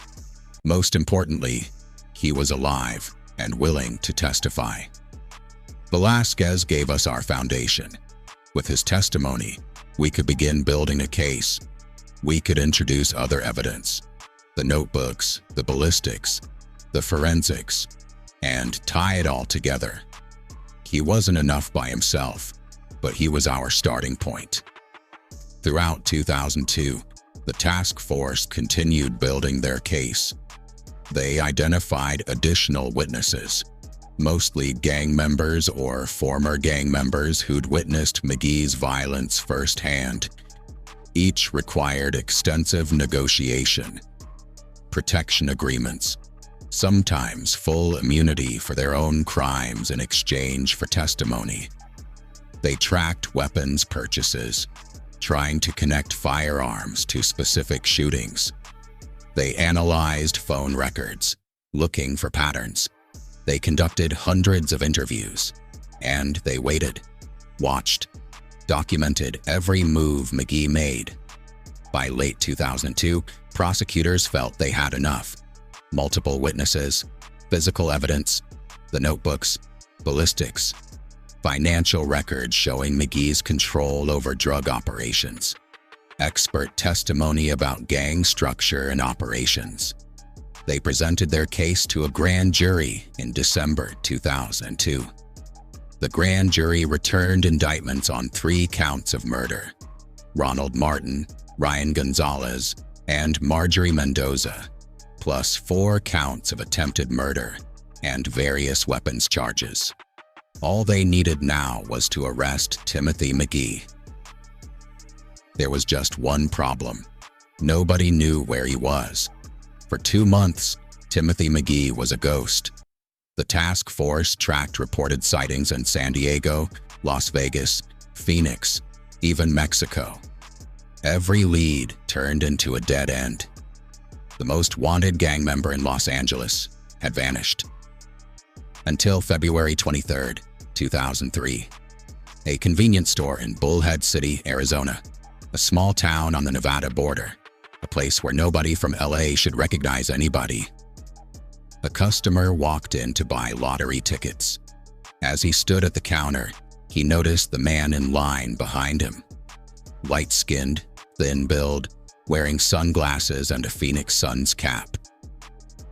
Most importantly, he was alive and willing to testify. Velasquez gave us our foundation. With his testimony, we could begin building a case. We could introduce other evidence, the notebooks, the ballistics, the forensics, and tie it all together. He wasn't enough by himself, but he was our starting point. Throughout 2002, the task force continued building their case. They identified additional witnesses, mostly gang members or former gang members who'd witnessed McGhee's violence firsthand. Each required extensive negotiation, protection agreements, sometimes full immunity for their own crimes in exchange for testimony. They tracked weapons purchases, trying to connect firearms to specific shootings. They analyzed phone records, looking for patterns. They conducted hundreds of interviews, and they waited, watched, documented every move McGhee made. By late 2002, prosecutors felt they had enough. Multiple witnesses, physical evidence, the notebooks, ballistics, financial records showing McGhee's control over drug operations, expert testimony about gang structure and operations. They presented their case to a grand jury in December 2002. The grand jury returned indictments on 3 counts of murder: Ronald Martin, Ryan Gonzalez, and Marjorie Mendoza, plus 4 counts of attempted murder and various weapons charges. All they needed now was to arrest Timothy McGhee. There was just one problem. Nobody knew where he was. For 2 months, Timothy McGhee was a ghost. The task force tracked reported sightings in San Diego, Las Vegas, Phoenix, even Mexico. Every lead turned into a dead end. The most wanted gang member in Los Angeles had vanished. Until February 23, 2003. A convenience store in Bullhead City, Arizona, a small town on the Nevada border, a place where nobody from LA should recognize anybody. A customer walked in to buy lottery tickets. As he stood at the counter, he noticed the man in line behind him. Light-skinned, thin-build, wearing sunglasses and a Phoenix Suns cap.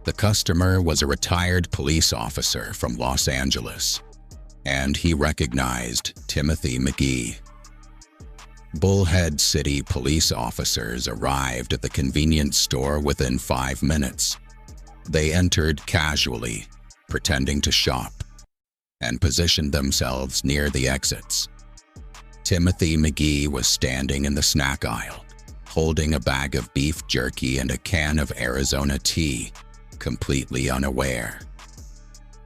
The customer was a retired police officer from Los Angeles, and he recognized Timothy McGhee. Bullhead City police officers arrived at the convenience store within 5 minutes. They entered casually, pretending to shop, and positioned themselves near the exits. Timothy McGhee was standing in the snack aisle, holding a bag of beef jerky and a can of Arizona tea, completely unaware.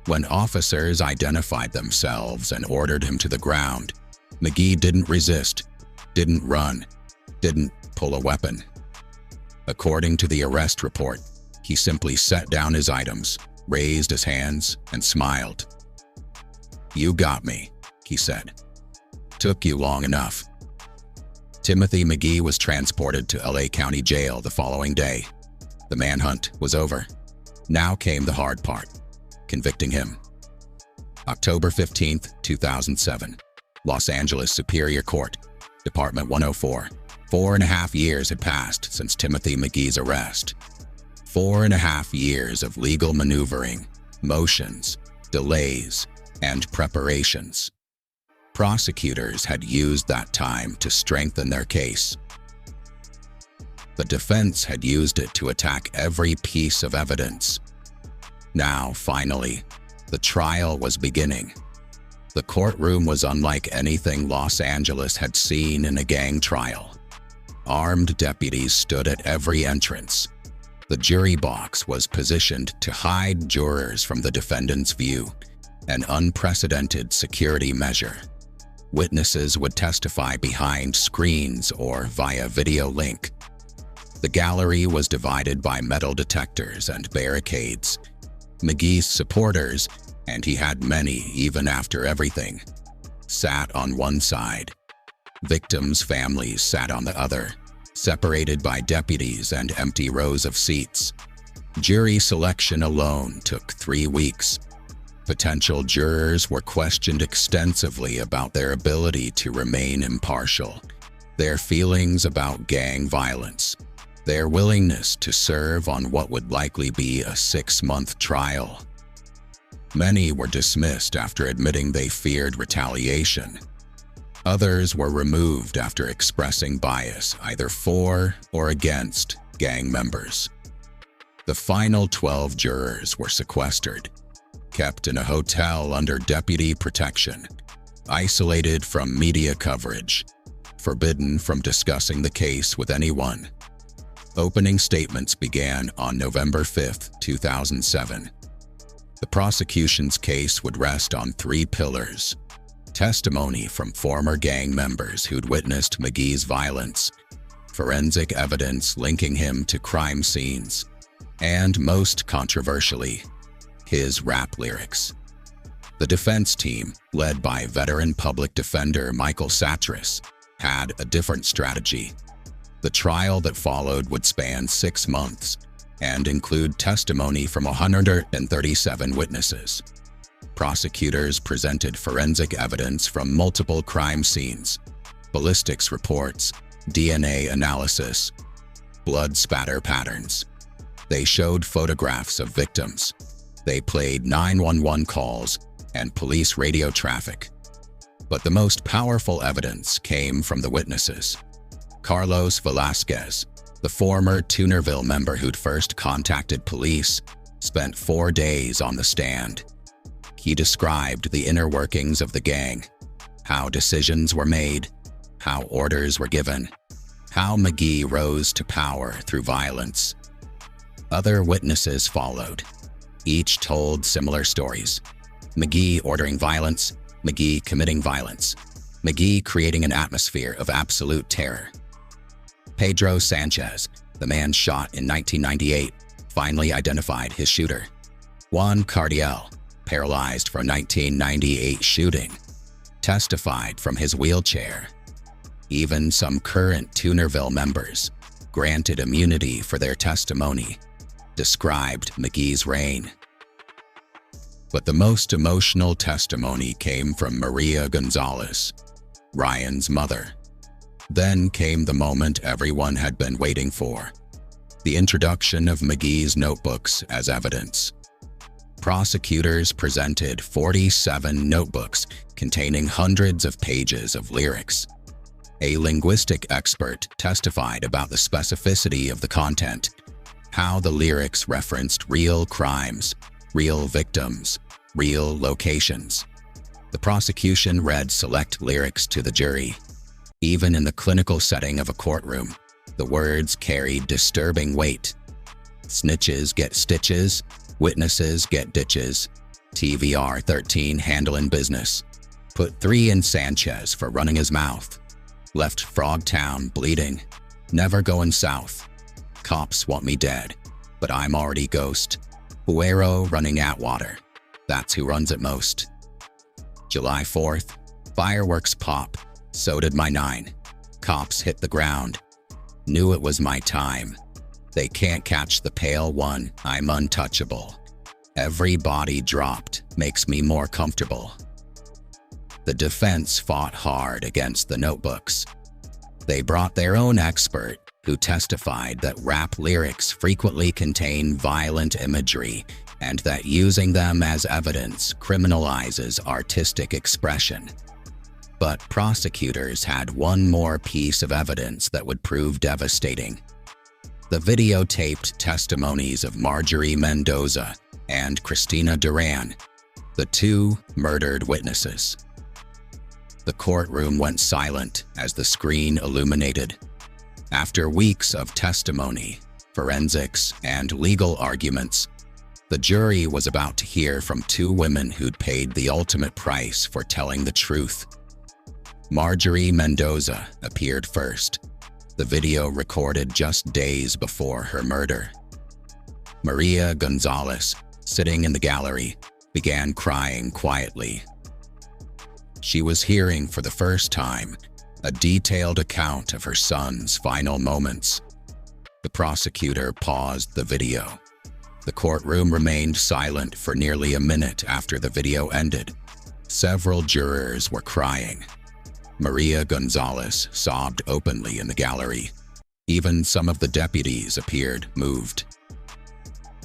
When officers identified themselves and ordered him to the ground, McGhee didn't resist, didn't run, didn't pull a weapon. According to the arrest report, he simply set down his items, raised his hands, and smiled. "You got me," he said. "Took you long enough." Timothy McGhee was transported to LA County Jail the following day. The manhunt was over. Now came the hard part: convicting him. October 15, 2007, Los Angeles Superior Court, Department 104. 4.5 years had passed since Timothy McGhee's arrest. 4.5 years of legal maneuvering, motions, delays, and preparations. Prosecutors had used that time to strengthen their case. The defense had used it to attack every piece of evidence. Now, finally, the trial was beginning. The courtroom was unlike anything Los Angeles had seen in a gang trial. Armed deputies stood at every entrance. The jury box was positioned to hide jurors from the defendant's view, an unprecedented security measure. Witnesses would testify behind screens or via video link. The gallery was divided by metal detectors and barricades. McGhee's supporters, and he had many even after everything, sat on one side. Victims' families sat on the other, separated by deputies and empty rows of seats. Jury selection alone took 3 weeks. Potential jurors were questioned extensively about their ability to remain impartial, their feelings about gang violence, their willingness to serve on what would likely be a 6-month trial. Many were dismissed after admitting they feared retaliation. Others were removed after expressing bias either for or against gang members. The final 12 jurors were sequestered, kept in a hotel under deputy protection, isolated from media coverage, forbidden from discussing the case with anyone. Opening statements began on November 5, 2007. The prosecution's case would rest on 3 pillars: testimony from former gang members who'd witnessed McGhee's violence, forensic evidence linking him to crime scenes, and most controversially, his rap lyrics. The defense team, led by veteran public defender Michael Satris, had a different strategy. The trial that followed would span 6 months and include testimony from 137 witnesses. Prosecutors presented forensic evidence from multiple crime scenes, ballistics reports, DNA analysis, blood spatter patterns. They showed photographs of victims. They played 911 calls and police radio traffic. But the most powerful evidence came from the witnesses. Carlos Velasquez, the former Tunerville member who'd first contacted police, spent 4 days on the stand. He described the inner workings of the gang, how decisions were made, how orders were given, how McGhee rose to power through violence. Other witnesses followed. Each told similar stories: McGhee ordering violence, McGhee committing violence, McGhee creating an atmosphere of absolute terror. Pedro Sanchez, the man shot in 1998, finally identified his shooter. Juan Cardiel, paralyzed from 1998 shooting, testified from his wheelchair. Even some current Tunerville members, granted immunity for their testimony, described McGhee's reign. But the most emotional testimony came from Maria Gonzalez, Ryan's mother. Then came the moment everyone had been waiting for: the introduction of McGhee's notebooks as evidence. Prosecutors presented 47 notebooks containing hundreds of pages of lyrics. A linguistic expert testified about the specificity of the content, how the lyrics referenced real crimes, real victims, real locations. The prosecution read select lyrics to the jury, Even in the clinical setting of a courtroom, the words carried disturbing weight. Snitches get stitches, witnesses get ditches. TVR 13 handlin' business. Put 3 in Sanchez for running his mouth. Left Frogtown bleeding. Never going south. Cops want me dead, but I'm already ghost. Puero running Atwater. That's who runs it most. July 4th. Fireworks pop. So did my 9. Cops hit the ground. Knew it was my time. They can't catch the pale one. I'm untouchable. Every body dropped makes me more comfortable. The defense fought hard against the notebooks. They brought their own expert who testified that rap lyrics frequently contain violent imagery and that using them as evidence criminalizes artistic expression. But prosecutors had one more piece of evidence that would prove devastating. The videotaped testimonies of Marjorie Mendoza and Christina Duran, the 2 murdered witnesses. The courtroom went silent as the screen illuminated. After weeks of testimony, forensics, and legal arguments, the jury was about to hear from 2 women who'd paid the ultimate price for telling the truth. Marjorie Mendoza appeared first, the video recorded just days before her murder. Maria Gonzalez, sitting in the gallery, began crying quietly. She was hearing for the first time a detailed account of her son's final moments. The prosecutor paused the video. The courtroom remained silent for nearly a minute after the video ended. Several jurors were crying. Maria Gonzalez sobbed openly in the gallery. Even some of the deputies appeared moved.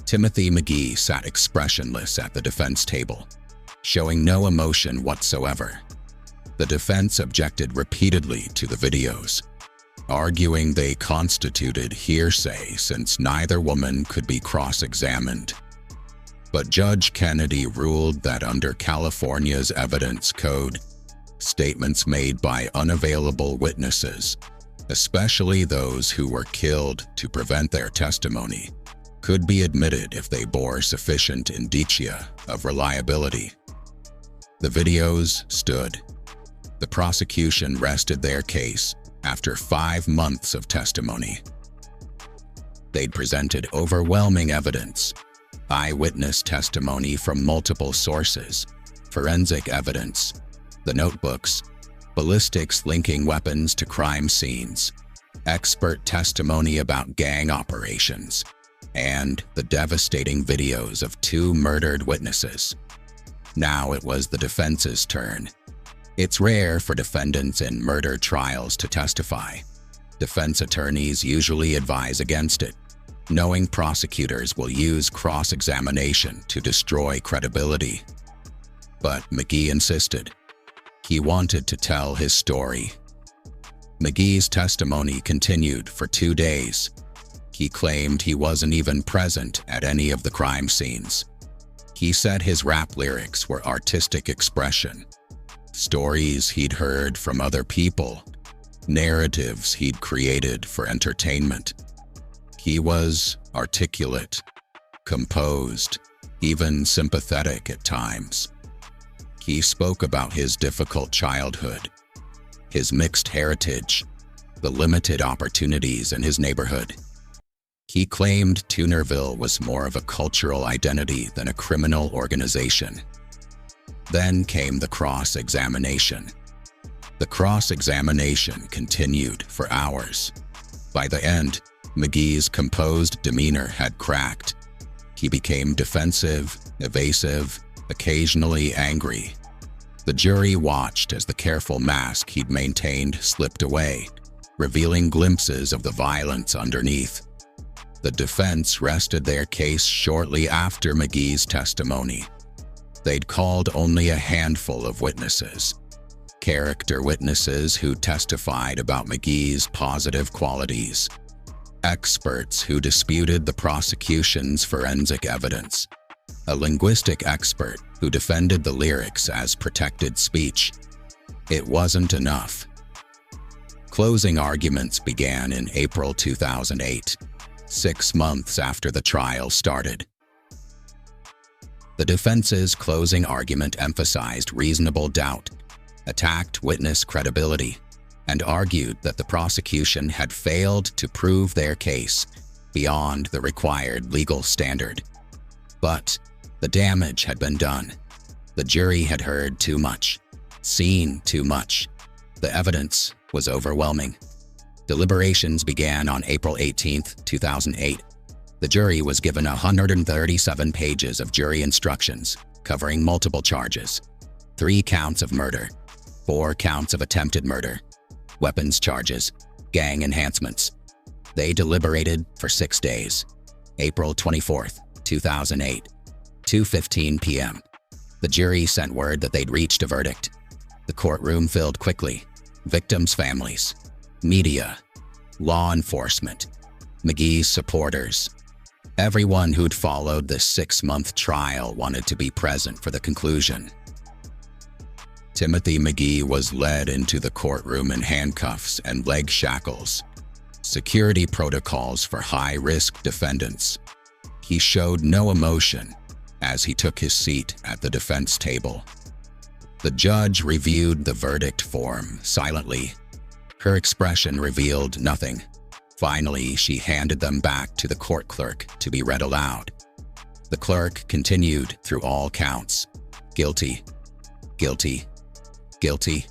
Timothy McGhee sat expressionless at the defense table, showing no emotion whatsoever. The defense objected repeatedly to the videos, arguing they constituted hearsay since neither woman could be cross-examined. But Judge Kennedy ruled that under California's evidence code, statements made by unavailable witnesses, especially those who were killed to prevent their testimony, could be admitted if they bore sufficient indicia of reliability. The videos stood. The prosecution rested their case after 5 months of testimony. They'd presented overwhelming evidence, eyewitness testimony from multiple sources, forensic evidence, the notebooks, ballistics linking weapons to crime scenes, expert testimony about gang operations, and the devastating videos of 2 murdered witnesses. Now it was the defense's turn. It's rare for defendants in murder trials to testify. Defense attorneys usually advise against it, knowing prosecutors will use cross-examination to destroy credibility. But McGhee insisted. He wanted to tell his story. McGhee's testimony continued for 2 days. He claimed he wasn't even present at any of the crime scenes. He said his rap lyrics were artistic expression, stories he'd heard from other people, narratives he'd created for entertainment. He was articulate, composed, even sympathetic at times. He spoke about his difficult childhood, his mixed heritage, the limited opportunities in his neighborhood. He claimed Toonerville was more of a cultural identity than a criminal organization. Then came the cross-examination. The cross-examination continued for hours. By the end, McGhee's composed demeanor had cracked. He became defensive, evasive, occasionally angry. The jury watched as the careful mask he'd maintained slipped away, revealing glimpses of the violence underneath. The defense rested their case shortly after McGhee's testimony. They'd called only a handful of witnesses, character witnesses who testified about McGhee's positive qualities, experts who disputed the prosecution's forensic evidence, a linguistic expert who defended the lyrics as protected speech. It wasn't enough. Closing arguments began in April 2008, 6 months after the trial started. The defense's closing argument emphasized reasonable doubt, attacked witness credibility, and argued that the prosecution had failed to prove their case beyond the required legal standard. But the damage had been done. The jury had heard too much, seen too much. The evidence was overwhelming. Deliberations began on April 18, 2008. The jury was given 137 pages of jury instructions covering multiple charges: 3 counts of murder, 4 counts of attempted murder, weapons charges, gang enhancements. They deliberated for 6 days. April 24, 2008, 2:15 p.m. The jury sent word that they'd reached a verdict. The courtroom filled quickly. Victims' families, media, law enforcement, McGhee's supporters. Everyone who'd followed this 6-month trial wanted to be present for the conclusion. Timothy McGhee was led into the courtroom in handcuffs and leg shackles, security protocols for high-risk defendants. He showed no emotion as he took his seat at the defense table. The judge reviewed the verdict form silently. Her expression revealed nothing. Finally, she handed them back to the court clerk to be read aloud. The clerk continued through all counts. Guilty, guilty, guilty.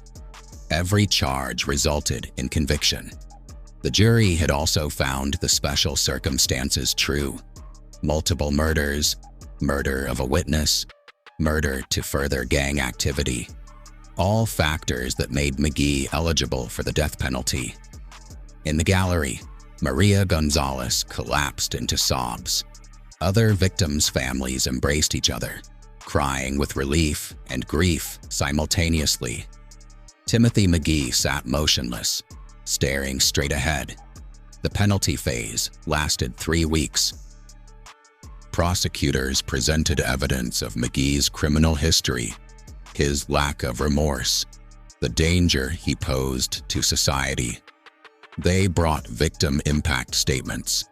Every charge resulted in conviction. The jury had also found the special circumstances true: multiple murders, murder of a witness, murder to further gang activity. All factors that made McGhee eligible for the death penalty. In the gallery, Maria Gonzalez collapsed into sobs. Other victims' families embraced each other, crying with relief and grief simultaneously. Timothy McGhee sat motionless, staring straight ahead. The penalty phase lasted 3 weeks. Prosecutors presented evidence of McGhee's criminal history, his lack of remorse, the danger he posed to society. They brought victim impact statements,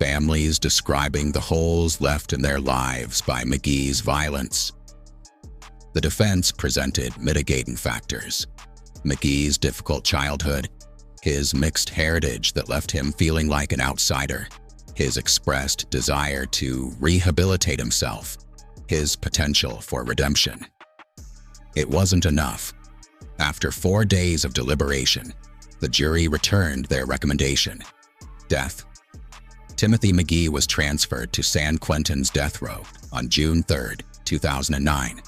families describing the holes left in their lives by McGhee's violence. The defense presented mitigating factors: McGhee's difficult childhood, his mixed heritage that left him feeling like an outsider, his expressed desire to rehabilitate himself, his potential for redemption. It wasn't enough. After 4 days of deliberation, the jury returned their recommendation: death. Timothy McGhee was transferred to San Quentin's death row on June 3, 2009.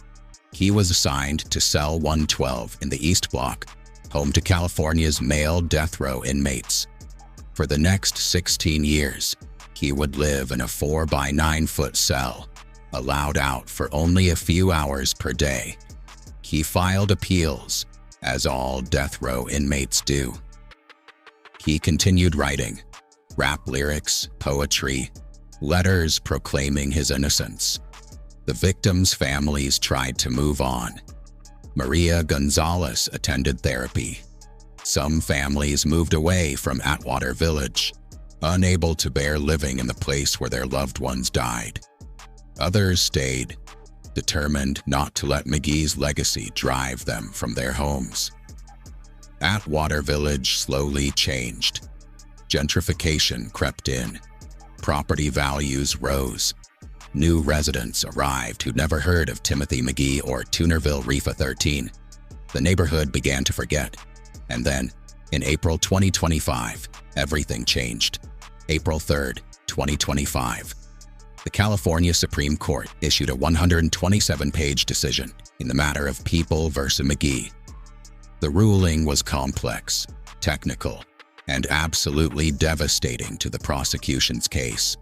He was assigned to cell 112 in the East Block, home to California's male death row inmates. For the next 16 years, he would live in a 4-by-9-foot cell, allowed out for only a few hours per day. He filed appeals, as all death row inmates do. He continued writing rap lyrics, poetry, letters proclaiming his innocence. The victims' families tried to move on. Maria Gonzalez attended therapy. Some families moved away from Atwater Village, unable to bear living in the place where their loved ones died. Others stayed, determined not to let McGhee's legacy drive them from their homes. Atwater Village slowly changed. Gentrification crept in. Property values rose. New residents arrived who'd never heard of Timothy McGhee or Toonerville Reefa 13. The neighborhood began to forget. And then, in April 2025, everything changed. April 3, 2025. The California Supreme Court issued a 127-page decision in the matter of People v. McGhee. The ruling was complex, technical, and absolutely devastating to the prosecution's case.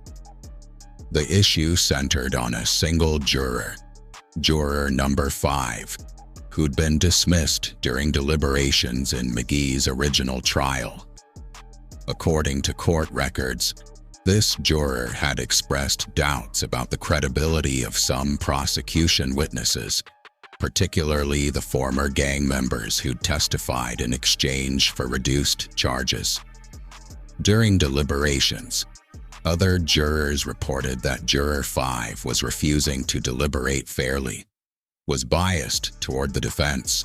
The issue centered on a single juror, juror number 5, who'd been dismissed during deliberations in McGhee's original trial. According to court records, this juror had expressed doubts about the credibility of some prosecution witnesses particularly the former gang members who testified in exchange for reduced charges. During deliberations, other jurors reported that Juror 5 was refusing to deliberate fairly, was biased toward the defense,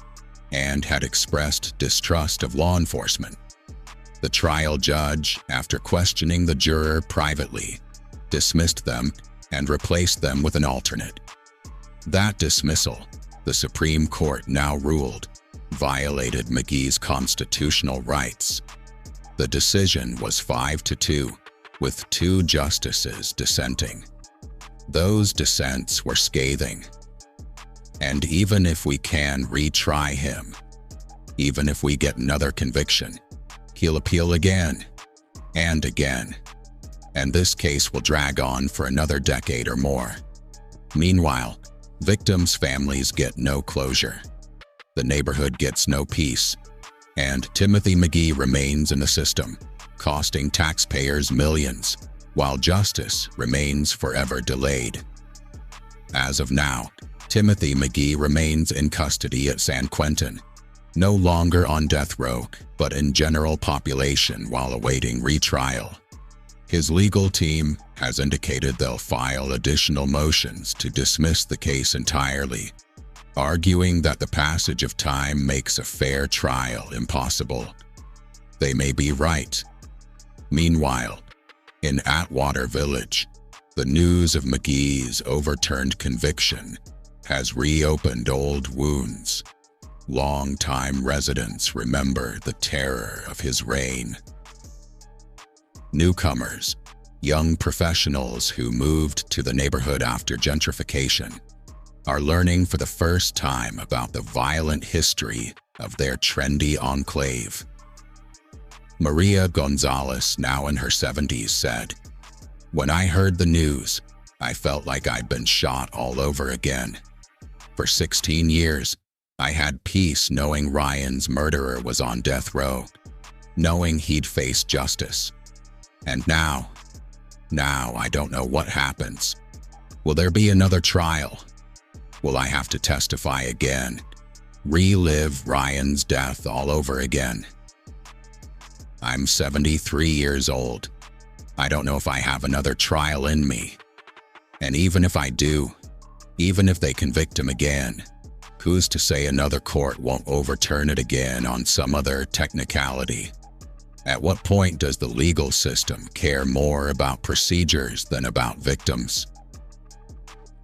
and had expressed distrust of law enforcement. The trial judge, after questioning the juror privately, dismissed them and replaced them with an alternate. That dismissal, the Supreme Court now ruled, violated McGhee's constitutional rights. The decision was 5-2, with 2 justices dissenting. Those dissents were scathing. And even if we can retry him, even if we get another conviction, he'll appeal again and again, and this case will drag on for another decade or more. Meanwhile, victims' families get no closure, the neighborhood gets no peace, and Timothy McGhee remains in the system, costing taxpayers millions, while justice remains forever delayed. As of now, Timothy McGhee remains in custody at San Quentin, no longer on death row, but in general population while awaiting retrial. His legal team has indicated they'll file additional motions to dismiss the case entirely, arguing that the passage of time makes a fair trial impossible. They may be right. Meanwhile, in Atwater Village, the news of McGhee's overturned conviction has reopened old wounds. Long-time residents remember the terror of his reign. Newcomers, young professionals who moved to the neighborhood after gentrification, are learning for the first time about the violent history of their trendy enclave. Maria Gonzalez, now in her 70s, said, "When I heard the news, I felt like I'd been shot all over again. For 16 years, I had peace knowing Ryan's murderer was on death row, knowing he'd face justice. And now I don't know what happens. Will there be another trial? Will I have to testify again, relive Ryan's death all over again? I'm 73 years old. I don't know if I have another trial in me. And even if I do, even if they convict him again, who's to say another court won't overturn it again on some other technicality? At what point does the legal system care more about procedures than about victims?"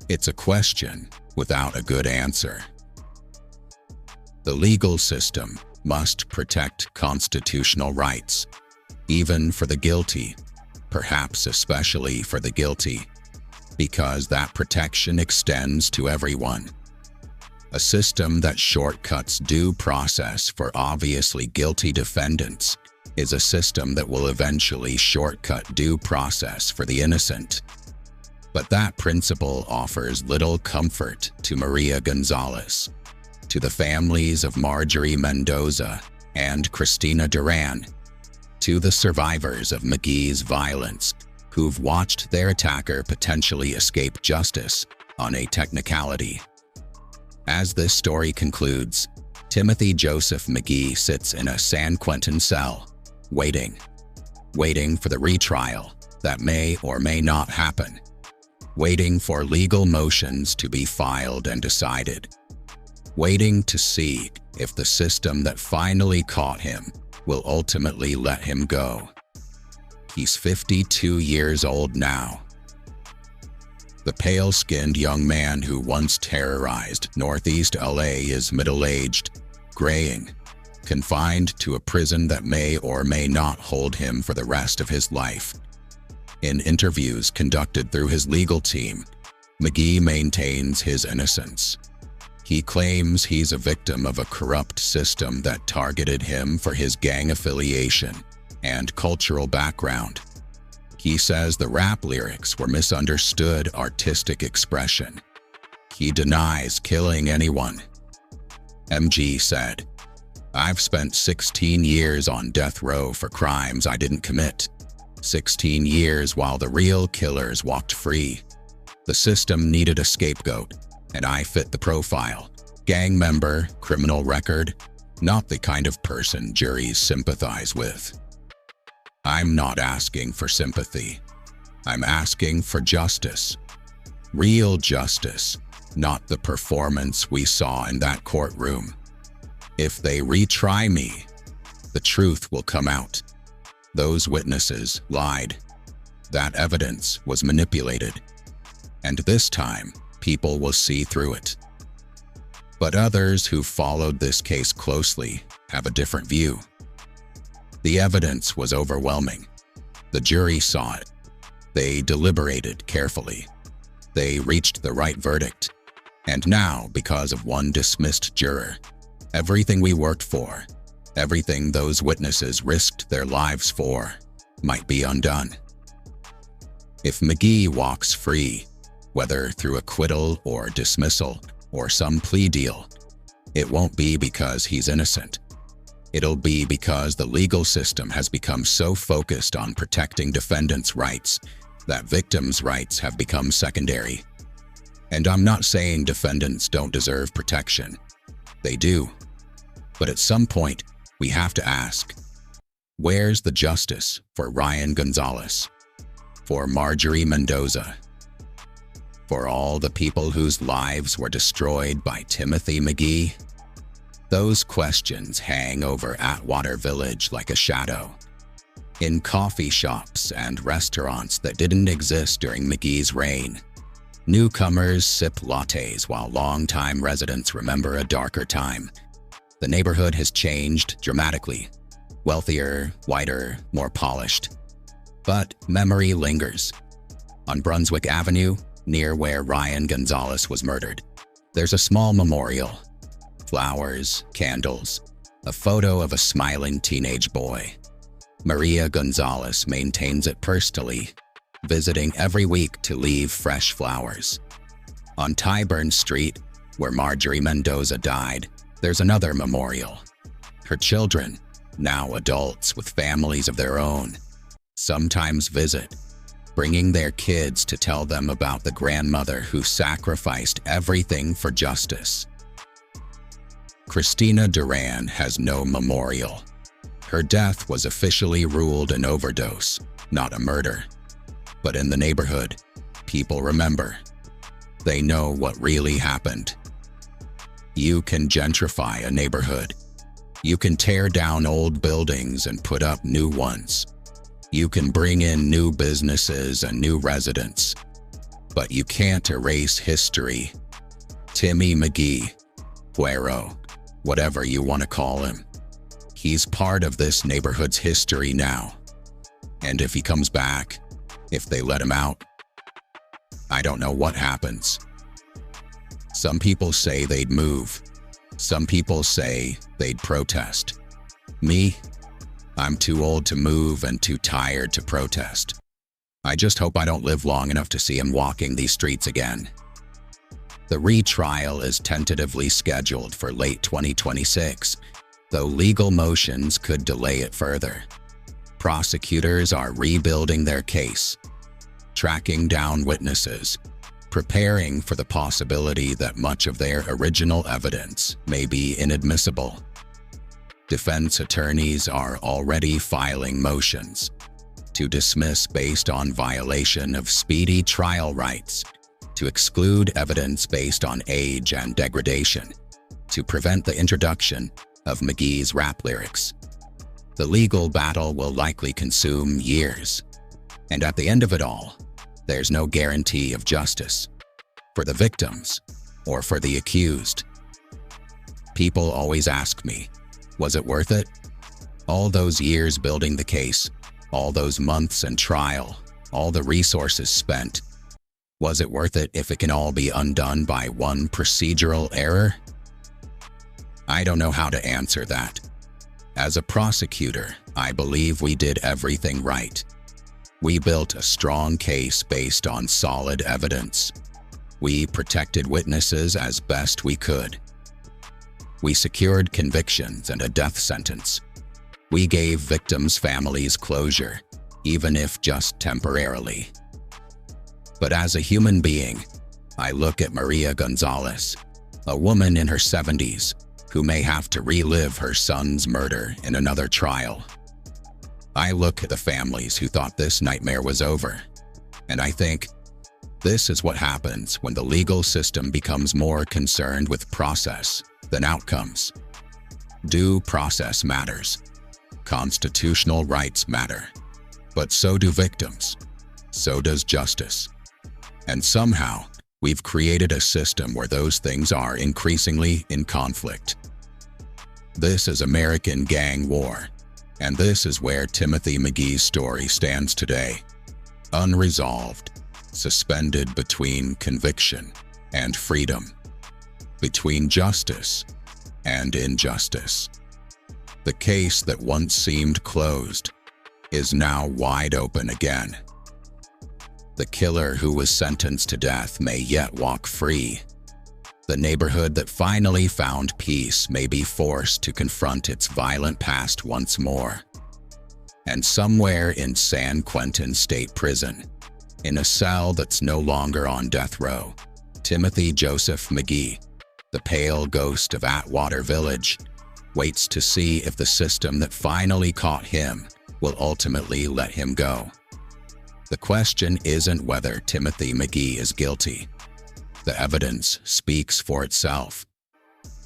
It's a question without a good answer. The legal system must protect constitutional rights, even for the guilty, perhaps especially for the guilty, because that protection extends to everyone. A system that shortcuts due process for obviously guilty defendants is a system that will eventually shortcut due process for the innocent. But that principle offers little comfort to Maria Gonzalez, to the families of Marjorie Mendoza and Christina Duran, to the survivors of McGhee's violence who've watched their attacker potentially escape justice on a technicality. As this story concludes, Timothy Joseph McGhee sits in a San Quentin cell, waiting for the retrial that may or may not happen, waiting for legal motions to be filed and decided, waiting to see if the system that finally caught him will ultimately let him go. He's 52 years old now. The pale-skinned young man who once terrorized Northeast LA is middle-aged, graying, confined to a prison that may or may not hold him for the rest of his life. In interviews conducted through his legal team, McGhee maintains his innocence. He claims he's a victim of a corrupt system that targeted him for his gang affiliation and cultural background. He says the rap lyrics were misunderstood artistic expression. He denies killing anyone. MG said, "I've spent 16 years on death row for crimes I didn't commit. 16 years while the real killers walked free. The system needed a scapegoat, and I fit the profile. Gang member, criminal record, not the kind of person juries sympathize with. I'm not asking for sympathy. I'm asking for justice. Real justice, not the performance we saw in that courtroom. If they retry me, the truth will come out. Those witnesses lied. That evidence was manipulated. And this time, people will see through it. But others who followed this case closely have a different view. The evidence was overwhelming. The jury saw it. They deliberated carefully. They reached the right verdict. And now, because of one dismissed juror, everything we worked for, everything those witnesses risked their lives for, might be undone. If McGhee walks free, whether through acquittal or dismissal or some plea deal, it won't be because he's innocent. It'll be because the legal system has become so focused on protecting defendants' rights that victims' rights have become secondary. And I'm not saying defendants don't deserve protection. They do. But at some point, we have to ask, where's the justice for Ryan Gonzalez? For Marjorie Mendoza? For all the people whose lives were destroyed by Timothy McGhee? Those questions hang over Atwater Village like a shadow. In coffee shops and restaurants that didn't exist during McGhee's reign, newcomers sip lattes while longtime residents remember a darker time. The neighborhood has changed dramatically. Wealthier, whiter, more polished. But memory lingers. On Brunswick Avenue, near where Ryan Gonzalez was murdered, there's a small memorial. Flowers, candles, a photo of a smiling teenage boy. Maria Gonzalez maintains it personally, visiting every week to leave fresh flowers. On Tyburn Street, where Marjorie Mendoza died, there's another memorial. Her children, now adults with families of their own, sometimes visit, bringing their kids to tell them about the grandmother who sacrificed everything for justice. Christina Duran has no memorial. Her death was officially ruled an overdose, not a murder. But in the neighborhood, people remember. They know what really happened. You can gentrify a neighborhood. You can tear down old buildings and put up new ones. You can bring in new businesses and new residents. But you can't erase history. Timmy McGhee, Guero, whatever you want to call him. He's part of this neighborhood's history now. And if he comes back, if they let him out, I don't know what happens. Some people say they'd move. Some people say they'd protest. Me? I'm too old to move and too tired to protest. I just hope I don't live long enough to see him walking these streets again. The retrial is tentatively scheduled for late 2026, though legal motions could delay it further. Prosecutors are rebuilding their case, tracking down witnesses, preparing for the possibility that much of their original evidence may be inadmissible. Defense attorneys are already filing motions to dismiss based on violation of speedy trial rights, to exclude evidence based on age and degradation, to prevent the introduction of McGhee's rap lyrics. The legal battle will likely consume years, and at the end of it all, there's no guarantee of justice for the victims or for the accused. People always ask me, was it worth it? All those years building the case, all those months in trial, all the resources spent, was it worth it if it can all be undone by one procedural error? I don't know how to answer that. As a prosecutor, I believe we did everything right. We built a strong case based on solid evidence. We protected witnesses as best we could. We secured convictions and a death sentence. We gave victims' families closure, even if just temporarily. But as a human being, I look at Maria Gonzalez. A woman in her 70s who may have to relive her son's murder in another trial. I look at the families who thought this nightmare was over, and I think, this is what happens when the legal system becomes more concerned with process than outcomes. Due process matters. Constitutional rights matter. But so do victims. So does justice. And somehow, we've created a system where those things are increasingly in conflict. This is American gang war, and this is where Timothy McGee's story stands today. Unresolved, suspended between conviction and freedom, between justice and injustice. The case that once seemed closed is now wide open again. The killer who was sentenced to death may yet walk free. The neighborhood that finally found peace may be forced to confront its violent past once more. And somewhere in San Quentin State Prison, in a cell that's no longer on death row, Timothy Joseph McGee, the pale ghost of Atwater Village, waits to see if the system that finally caught him will ultimately let him go. The question isn't whether Timothy McGee is guilty. The evidence speaks for itself.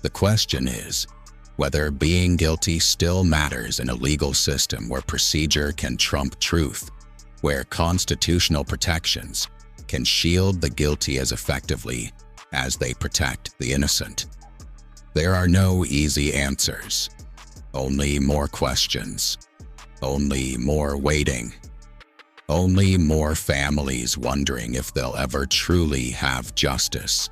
The question is whether being guilty still matters in a legal system where procedure can trump truth, where constitutional protections can shield the guilty as effectively as they protect the innocent. There are no easy answers, only more questions, only more waiting, only more families wondering if they'll ever truly have justice.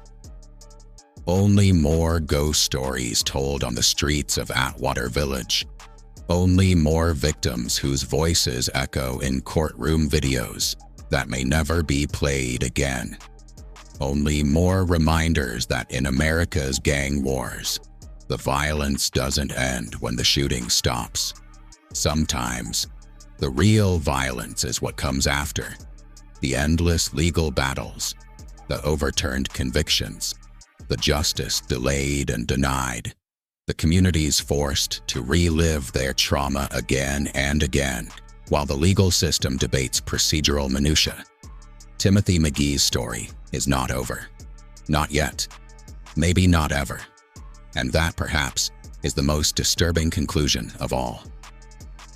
Only more ghost stories told on the streets of Atwater Village. Only more victims whose voices echo in courtroom videos that may never be played again. Only more reminders that in America's gang wars, the violence doesn't end when the shooting stops. Sometimes, the real violence is what comes after. The endless legal battles, the overturned convictions, the justice delayed and denied, the communities forced to relive their trauma again and again, while the legal system debates procedural minutia. Timothy McGee's story is not over. Not yet. Maybe not ever. And that, perhaps, is the most disturbing conclusion of all.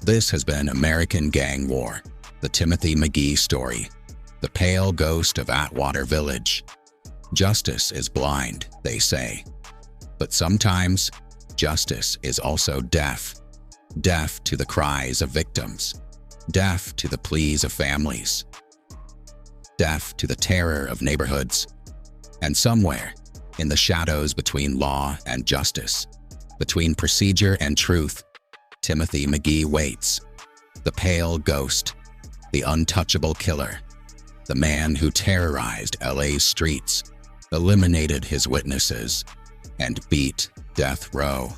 This has been American Gang War, the Timothy McGee story, the pale ghost of Atwater Village. Justice is blind, they say. But sometimes, justice is also deaf. Deaf to the cries of victims. Deaf to the pleas of families. Deaf to the terror of neighborhoods. And somewhere, in the shadows between law and justice, between procedure and truth, Timothy McGee waits. The pale ghost, the untouchable killer, the man who terrorized LA's streets, eliminated his witnesses, and beat death row.